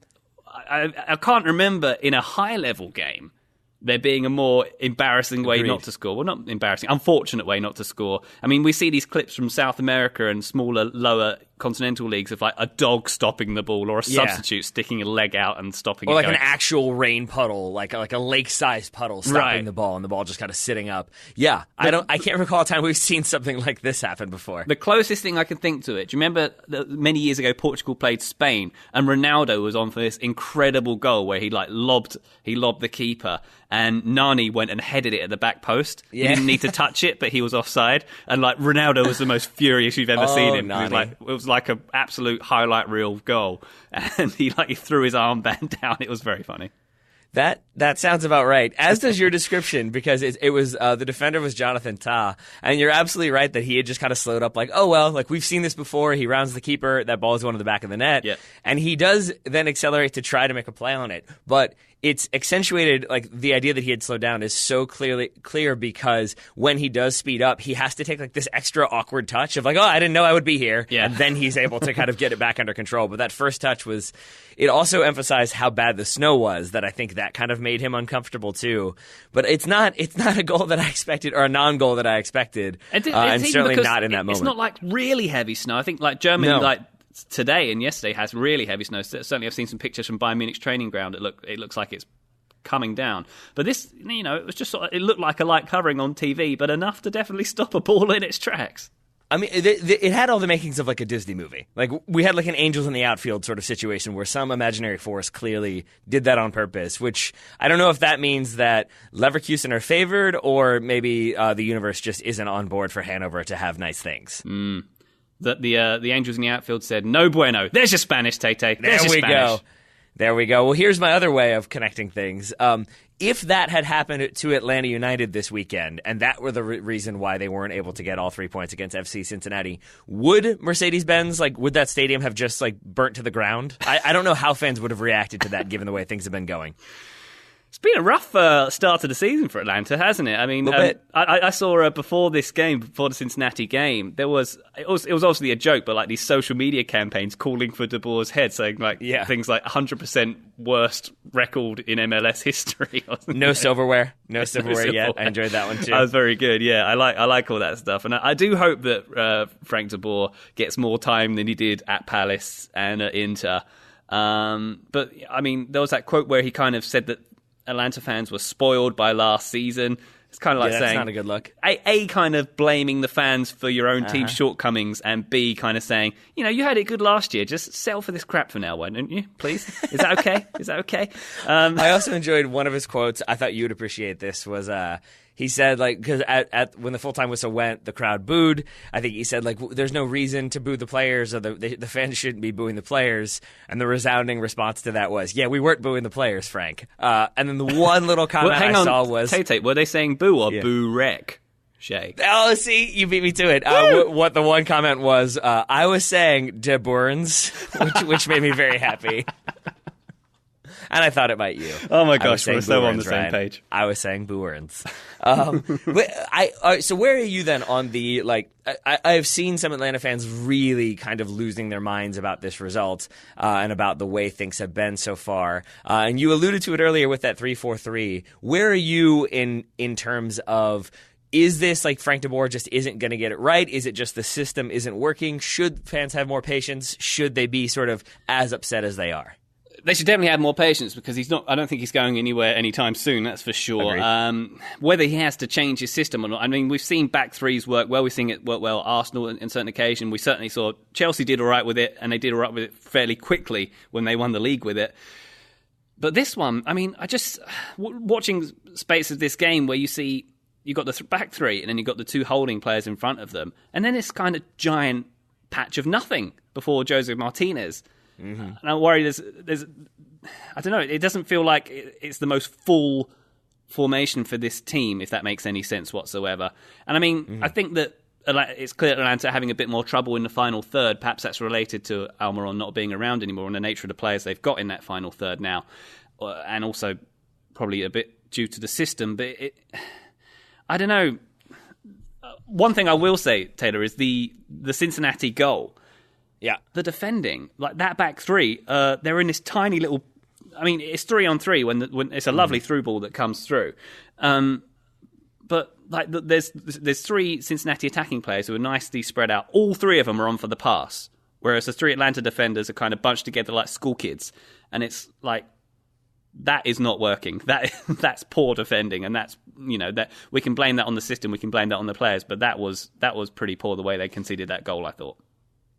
B: I can't remember in a high-level game there being a more embarrassing way not to score. Well, not embarrassing, unfortunate way not to score. I mean, we see these clips from South America and smaller, lower continental leagues of a dog stopping the ball, or a substitute sticking a leg out and stopping it.
A: Or an actual rain puddle, like a lake-sized puddle stopping the ball, and the ball just kind of sitting up. Yeah, I can't recall a time we've seen something like this happen before.
B: The closest thing I can think to it, do you remember many years ago Portugal played Spain, and Ronaldo was on for this incredible goal where he lobbed the keeper, and Nani went and headed it at the back post. Yeah. He didn't need to touch it, but he was offside. And Ronaldo was the most furious you've ever seen him. It was like an absolute highlight reel goal. And he threw his armband down. It was very funny.
A: That sounds about right, as does your description, because it was the defender was Jonathan Tah, and you're absolutely right that he had just kind of slowed up, we've seen this before. He rounds the keeper, that ball is going to the back of the net, and he does then accelerate to try to make a play on it, but it's accentuated, the idea that he had slowed down is so clear because when he does speed up, he has to take this extra awkward touch of I didn't know I would be here, and then he's able to kind of get it back under control. But that first touch it also emphasized how bad the snow was, that I think that kind of made him uncomfortable too. But it's not a goal that I expected, or a non-goal that I expected, and certainly not in that moment.
B: It's not really heavy snow. I think Germany today and yesterday has really heavy snow. Certainly I've seen some pictures from Bayern Munich's training ground. It looks like it's coming down. But this, it was just it looked like a light covering on TV, but enough to definitely stop a ball in its tracks.
A: I mean, it had all the makings of a Disney movie. We had an Angels in the Outfield sort of situation where some imaginary force clearly did that on purpose, which I don't know if that means that Leverkusen are favored, or maybe the universe just isn't on board for Hannover to have nice things.
B: That the Angels in the Outfield said, no bueno. There's your Spanish, Tete.
A: There we go. Well, here's my other way of connecting things. If that had happened to Atlanta United this weekend, and that were the reason why they weren't able to get all 3 points against FC Cincinnati, would Mercedes-Benz, would that stadium have just burnt to the ground? I don't know how fans would have reacted to that given the way things have been going.
B: It's been a rough start to the season for Atlanta, hasn't it? I mean, I saw before the Cincinnati game, it was obviously a joke, but these social media campaigns calling for De Boer's head, saying things like 100% worst record in MLS history.
A: No silverware yet. I enjoyed that one too.
B: That was very good. Yeah, I like all that stuff, and I do hope that Frank De Boer gets more time than he did at Palace and at Inter. But I mean, there was that quote where he kind of said that Atlanta fans were spoiled by last season. It's kind of saying,
A: that's not a good look.
B: A kind of blaming the fans for your own team's shortcomings, and B kind of saying, you had it good last year. Just settle for this crap for now, why don't you? Please. Is that okay? Is that okay?
A: I also enjoyed one of his quotes. I thought you would appreciate this. Was he said, because at when the full-time whistle went, the crowd booed. I think he said, there's no reason to boo the players, or the fans shouldn't be booing the players. And the resounding response to that was, we weren't booing the players, Frank. And then the one little comment I saw was...
B: Tate, were they saying boo or boo wreck? Shay.
A: Oh, see, you beat me to it. What the one comment was, I was saying De Burns, which made me very happy. And I thought it might you.
B: Oh my gosh, we're so on the same page.
A: I was saying Burns. So where are you then on the, like, I've seen some Atlanta fans really kind of losing their minds about this result and about the way things have been so far. And you alluded to it earlier with that 3-4-3. Where are you in terms of, is this like Frank de Boer just isn't going to get it right? Is it just the system isn't working? Should fans have more patience? Should they be sort of as upset as they are?
B: They should definitely have more patience because he's not. I don't think he's going anywhere anytime soon. That's for sure. Whether he has to change his system or not, I mean, we've seen back threes work well. We've seen it work well. Arsenal, in certain occasion, we certainly saw Chelsea did all right with it, and they did all right with it fairly quickly when they won the league with it. But this one, I mean, I just watching space of this game where you see you got the back three, and then you got the two holding players in front of them, and then this kind of giant patch of nothing before Jose Martinez. Mm-hmm. And I'm worried there's I don't know, it doesn't feel like it's the most full formation for this team, if that makes any sense whatsoever. And I mean, I think that it's clear Atlanta having a bit more trouble in the final third. Perhaps that's related to Almiron not being around anymore and the nature of the players they've got in that final third now. And also probably a bit due to the system. But I don't know. One thing I will say, Taylor, is the Cincinnati goal.
A: Yeah,
B: the defending, like that back three, they're in this tiny little. I mean, it's 3-on-3 when it's a lovely through ball that comes through, but like there's three Cincinnati attacking players who are nicely spread out. All three of them are on for the pass, whereas the three Atlanta defenders are kind of bunched together like school kids, and it's like that is not working. That's poor defending, and that's that we can blame that on the system, we can blame that on the players, but that was pretty poor the way they conceded that goal, I thought.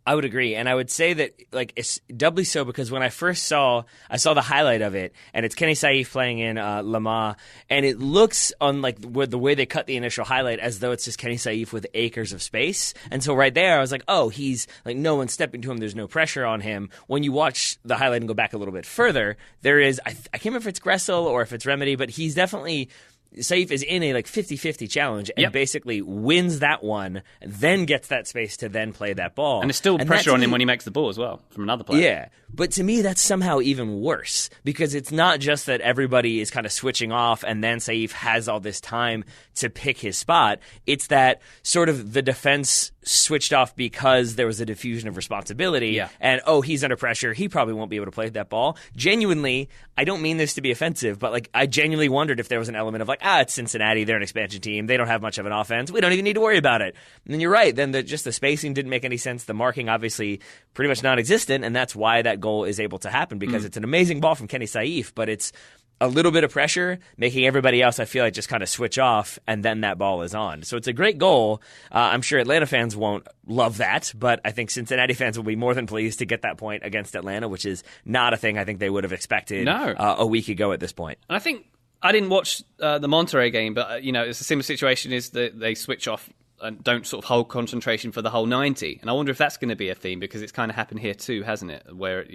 A: I would agree, and I would say that like it's doubly so because when I first saw the highlight of it, and it's Kenny Saif playing in Lama, and it looks on like the way they cut the initial highlight as though it's just Kenny Saif with acres of space, and so right there I was like, oh, he's like no one's stepping to him, there's no pressure on him. When you watch the highlight and go back a little bit further, there is I can't remember if it's Gressel or if it's Remedy, but he's definitely. Saif is in a like 50-50 challenge and basically wins that one, then gets that space to then play that ball.
B: And there's still pressure on him when he makes the ball as well from another player.
A: Yeah, but to me that's somehow even worse because it's not just that everybody is kind of switching off and then Saif has all this time to pick his spot. It's that sort of the defense switched off because there was a diffusion of responsibility and, oh, he's under pressure. He probably won't be able to play that ball. Genuinely, I don't mean this to be offensive, but like I genuinely wondered if there was an element of like, it's Cincinnati. They're an expansion team. They don't have much of an offense. We don't even need to worry about it. And then you're right. Then just the spacing didn't make any sense. The marking obviously pretty much non-existent, and that's why that goal is able to happen because it's an amazing ball from Kenny Saif, but it's a little bit of pressure, making everybody else, I feel like, just kind of switch off, and then that ball is on. So it's a great goal. I'm sure Atlanta fans won't love that, but I think Cincinnati fans will be more than pleased to get that point against Atlanta, which is not a thing I think they would have expected a week ago at this point.
B: And I think I didn't watch the Monterrey game, but it's a similar situation is that they switch off and don't sort of hold concentration for the whole 90. And I wonder if that's going to be a theme because it's kind of happened here too, hasn't it? Where,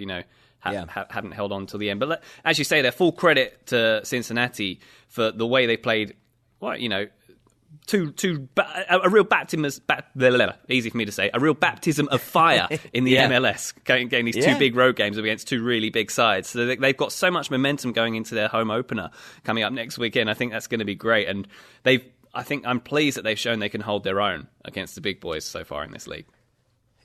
B: haven't held on till the end. But as you say, they're full credit to Cincinnati for the way they played. Well, a real easy for me to say, a real baptism of fire in the MLS, getting these two big road games against two really big sides. So they've got so much momentum going into their home opener coming up next weekend. I think that's going to be great. And I think I'm pleased that they've shown they can hold their own against the big boys so far in this league.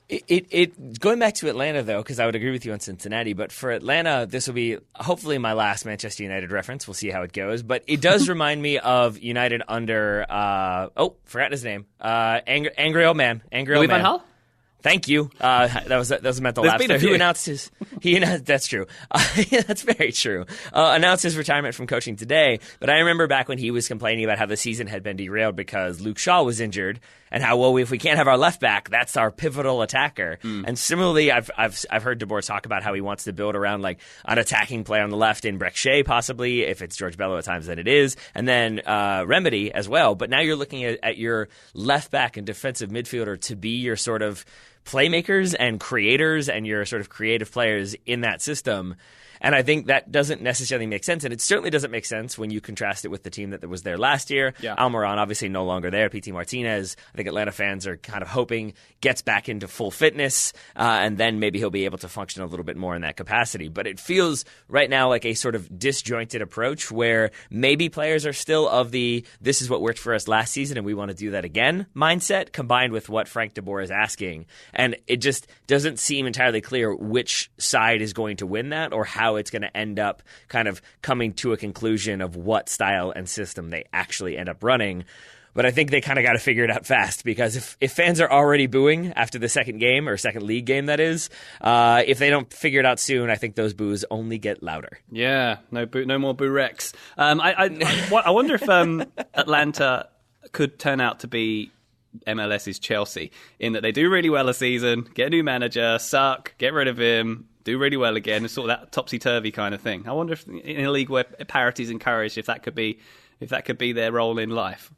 A: It going back to Atlanta, though, because I would agree with you on Cincinnati, but for Atlanta, this will be hopefully my last Manchester United reference. We'll see how it goes. But it does remind me of United under, forgot his name, angry old man.
B: Louis van Gaal?
A: Thank you. That was a mental lapse there. Who announced his? That's true. That's very true. Announced his retirement from coaching today. But I remember back when he was complaining about how the season had been derailed because Luke Shaw was injured, and how if we can't have our left back, that's our pivotal attacker. And similarly, I've heard De Boer talk about how he wants to build around like an attacking player on the left in Breck Shea, possibly if it's George Bello at times, then it is, and then Remedy as well. But now you're looking at your left back and defensive midfielder to be your sort of playmakers and creators and your sort of creative players in that system. And I think that doesn't necessarily make sense. And it certainly doesn't make sense when you contrast it with the team that was there last year.
B: Yeah.
A: Almiron obviously no longer there. PT Martinez, I think Atlanta fans are kind of hoping gets back into full fitness, and then maybe he'll be able to function a little bit more in that capacity. But it feels right now like a sort of disjointed approach where maybe players are still of the this is what worked for us last season and we want to do that again mindset, combined with what Frank de Boer is asking. And it just doesn't seem entirely clear which side is going to win that or how it's going to end up kind of coming to a conclusion of what style and system they actually end up running. But I think they kind of got to figure it out fast, because if fans are already booing after the second game, or second league game that is, if they don't figure it out soon, I think those boos only get louder.
B: Yeah, no more boo Rex. I wonder if Atlanta could turn out to be MLS's Chelsea, in that they do really well a season, get a new manager, suck, get rid of him, do really well again, sort of that topsy-turvy kind of thing. I wonder if in a league where parity is encouraged, if that could be their role in life.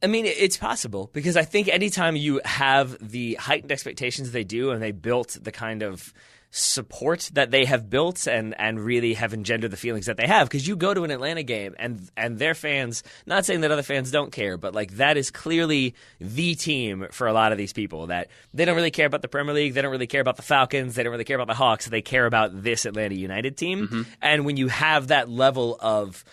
A: I mean, it's possible, because I think anytime you have the heightened expectations they do, and they built the kind of support that they have built and really have engendered the feelings that they have, because you go to an Atlanta game and their fans, not saying that other fans don't care, but like that is clearly the team for a lot of these people, that they don't really care about the Premier League, they don't really care about the Falcons, they don't really care about the Hawks, they care about this Atlanta United team. Mm-hmm. And when you have that level of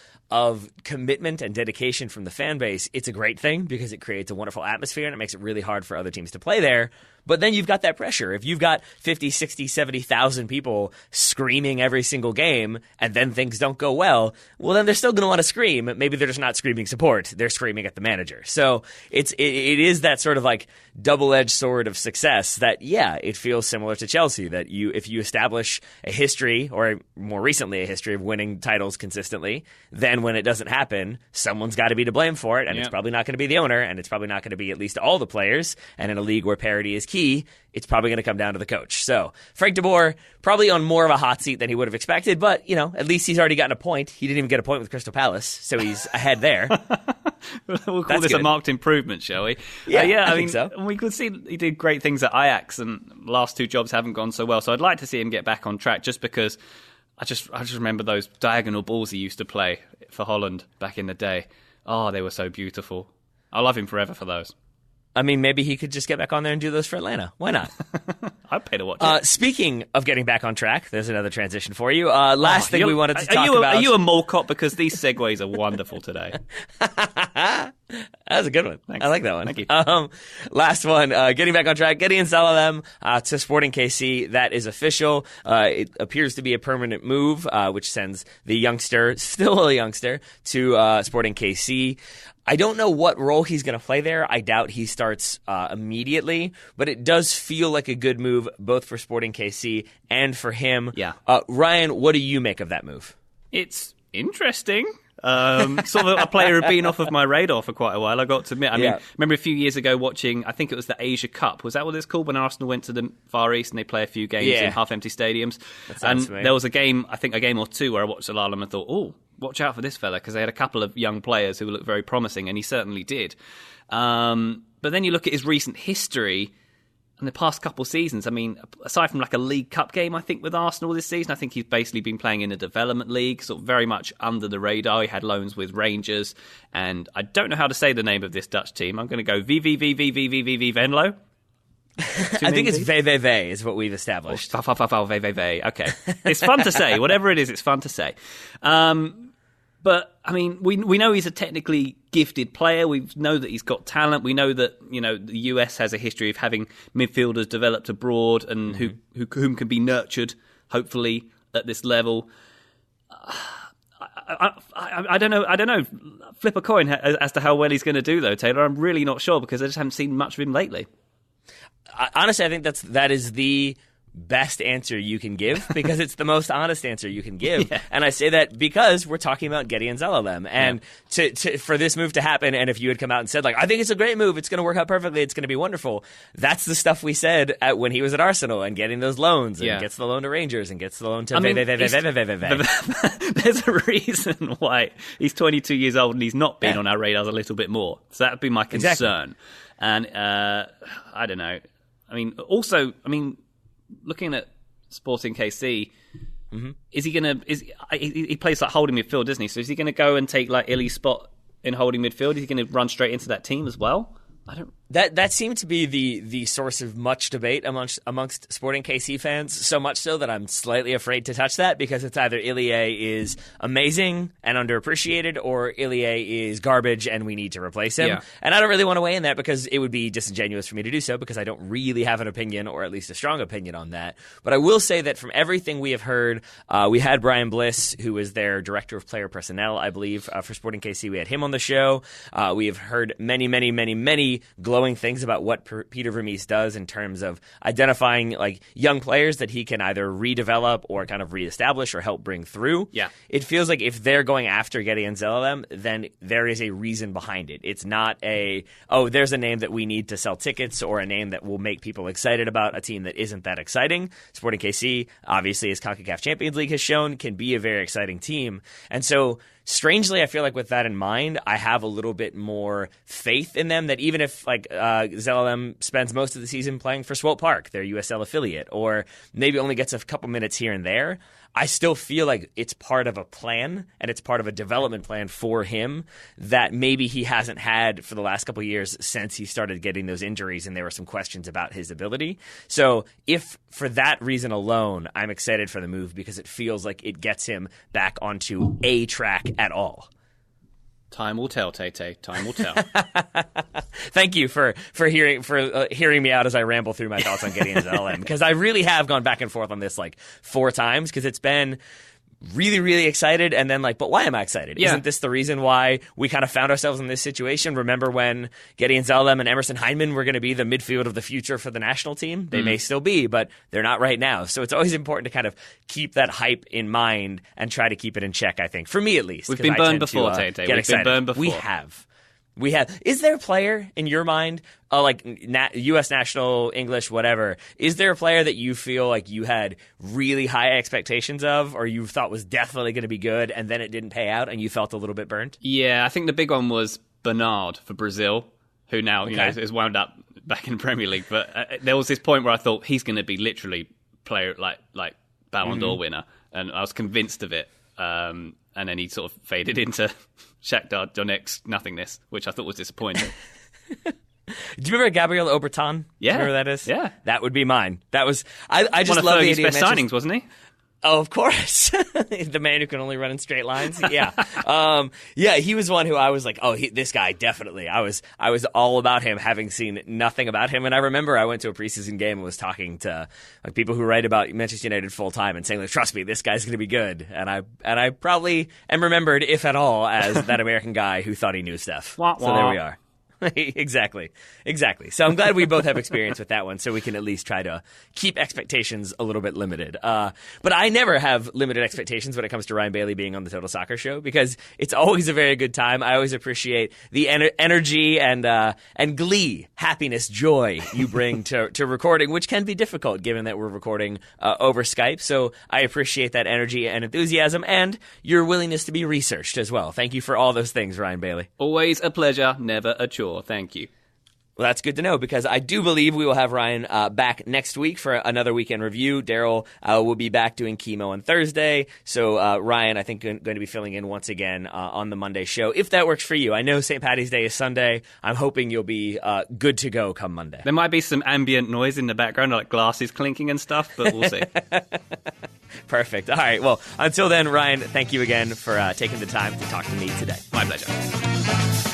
A: commitment and dedication from the fan base, it's a great thing, because it creates a wonderful atmosphere and it makes it really hard for other teams to play there. But then you've got that pressure. If you've got 50, 60, 70,000 people screaming every single game and then things don't go well, well, then they're still going to want to scream. Maybe they're just not screaming support. They're screaming at the manager. So it is that sort of like double-edged sword of success that, yeah, it feels similar to Chelsea, that if you establish a history, or more recently a history of winning titles consistently, then when it doesn't happen, someone's got to be to blame for it, and It's probably not going to be the owner, and it's probably not going to be at least all the players. And in a league where parity is key, it's probably going to come down to the coach. So Frank de Boer probably on more of a hot seat than he would have expected, but at least he's already gotten a point. He didn't even get a point with Crystal Palace, so he's ahead there.
B: We'll call this a marked improvement, shall we?
A: Yeah,
B: I
A: think so.
B: We could see he did great things at Ajax, and last two jobs haven't gone so well. So I'd like to see him get back on track, just because I just remember those diagonal balls he used to play for Holland back in the day. Oh, they were so beautiful. I'll love him forever for those.
A: I mean, maybe he could just get back on there and do those for Atlanta. Why not?
B: I'd pay to watch it.
A: Speaking of getting back on track, there's another transition for you. Last thing we wanted to talk about.
B: Are you a mole cop? Because these segues are wonderful today.
A: That was a good one.
B: Thanks.
A: I like that one.
B: Thank you.
A: Last one, getting back on track. Gideon Salalem to Sporting KC. That is official. It appears to be a permanent move, which sends the youngster, still a youngster, to Sporting KC. I don't know what role he's going to play there. I doubt he starts immediately, but it does feel like a good move both for Sporting KC and for him.
B: Yeah.
A: Ryan, what do you make of that move?
B: It's interesting. Sort of a player who'd been off of my radar for quite a while, I got to admit. I mean, remember a few years ago watching, I think it was the Asia Cup. Was that what it's called, when Arsenal went to the Far East and they play a few games in half-empty stadiums? And there was a game, I think a game or two, where I watched Salalem and thought, oh, watch out for this fella, because they had a couple of young players who looked very promising, and he certainly did. But then you look at his recent history in the past couple of seasons. I mean, aside from like a League Cup game, I think, with Arsenal this season, I think he's basically been playing in a development league, sort of very much under the radar. He had loans with Rangers, and I don't know how to say the name of this Dutch team. I'm going to go VVVVVVV Venlo.
A: I think it's VVV is what we've established.
B: VVV. Okay. It's fun to say. Whatever it is, it's fun to say. But, I mean, we know he's a technically gifted player. We know that he's got talent. We know that, the US has a history of having midfielders developed abroad and whom can be nurtured, hopefully, at this level. I don't know. Flip a coin as to how well he's going to do, though, Taylor. I'm really not sure, because I just haven't seen much of him lately.
A: Honestly, I think that is the best answer you can give, because it's the most honest answer you can give. Yeah. And I say that because we're talking about Gideon Salalem, and for this move to happen, and if you had come out and said, like, I think it's a great move, it's going to work out perfectly, it's going to be wonderful, that's the stuff we said when he was at Arsenal and getting those loans, and gets the loan to Rangers and gets the loan to
B: There's a reason why he's 22 years old and he's not been on our radars a little bit more. So that would be my concern.
A: Exactly.
B: And I don't know. Also, looking at Sporting KC, is he going to? He plays like holding midfield, doesn't he? So is he going to go and take like Illy's spot in holding midfield? Is he going to run straight into that team as well? I don't.
A: That seemed to be the source of much debate amongst Sporting KC fans, so much so that I'm slightly afraid to touch that, because it's either Ilie is amazing and underappreciated, or Ilie is garbage and we need to replace him.
B: Yeah.
A: And I don't really want to weigh in that, because it would be disingenuous for me to do so, because I don't really have an opinion, or at least a strong opinion on that. But I will say that from everything we have heard, we had Brian Bliss, who is their director of player personnel, I believe, for Sporting KC. We had him on the show. We have heard many glowing things about what Peter Vermees does in terms of identifying like young players that he can either redevelop or kind of reestablish or help bring through.
B: Yeah.
A: It feels like if they're going after Gideon Zelalem, then there is a reason behind it. It's not there's a name that we need to sell tickets, or a name that will make people excited about a team that isn't that exciting. Sporting KC, obviously, as CONCACAF Champions League has shown, can be a very exciting team. And so strangely, I feel like with that in mind, I have a little bit more faith in them, that even if like Zelalem spends most of the season playing for Swope Park, their USL affiliate, or maybe only gets a couple minutes here and there, I still feel like it's part of a plan, and it's part of a development plan for him that maybe he hasn't had for the last couple of years since he started getting those injuries, and there were some questions about his ability. So if for that reason alone, I'm excited for the move, because it feels like it gets him back onto a track at all.
B: Time will tell, Tay. Time will tell.
A: Thank you for hearing me out as I ramble through my thoughts on Gideon Zelalem, because I really have gone back and forth on this like 4 times, because it's been really excited, and then like, but why am I excited?
B: Yeah.
A: Isn't this the reason why we kind of found ourselves in this situation? Remember when Gideon Zelalem and Emerson Hyndman were going to be the midfield of the future for the national team? They may still be, but they're not right now. So it's always important to kind of keep that hype in mind and try to keep it in check, I think. For me, at least.
B: We've been burned before, Tay. We've been burned before.
A: We have. Is there a player in your mind, U.S. national, English, whatever, is there a player that you feel like you had really high expectations of, or you thought was definitely going to be good, and then it didn't pay out and you felt a little bit burned?
B: Yeah, I think the big one was Bernard for Brazil, who now is wound up back in the Premier League. But there was this point where I thought he's going to be literally player like Ballon d'Or winner, and I was convinced of it. And then he sort of faded into Shakhtar Donetsk nothingness, which I thought was disappointing.
A: Do you remember Gabriel Obertan?
B: Yeah.
A: Remember who that is?
B: Yeah.
A: That would be mine. That was I just
B: one of
A: love the
B: Fergie's
A: idea
B: best signings, wasn't he?
A: Oh, of course. The man who can only run in straight lines. Yeah. He was one who I was like, this guy, definitely. I was all about him, having seen nothing about him. And I remember I went to a preseason game and was talking to like people who write about Manchester United full time and saying, like, trust me, this guy's going to be good. And I probably am remembered, if at all, as that American guy who thought he knew stuff.
B: Wah, wah.
A: So there we are. Exactly. So I'm glad we both have experience with that one, so we can at least try to keep expectations a little bit limited. But I never have limited expectations when it comes to Ryan Bailey being on the Total Soccer Show, because it's always a very good time. I always appreciate the energy and glee, happiness, joy you bring to recording, which can be difficult given that we're recording over Skype. So I appreciate that energy and enthusiasm, and your willingness to be researched as well. Thank you for all those things, Ryan Bailey.
B: Always a pleasure, never a chore. Thank you.
A: Well, that's good to know, because I do believe we will have Ryan back next week for another weekend review. Daryl will be back doing chemo on Thursday. So Ryan, I think, going to be filling in once again on the Monday show, if that works for you. I know St. Paddy's Day is Sunday. I'm hoping you'll be good to go come Monday.
B: There might be some ambient noise in the background, like glasses clinking and stuff, but we'll see.
A: Perfect. All right. Well, until then, Ryan, thank you again for taking the time to talk to me today.
B: My pleasure.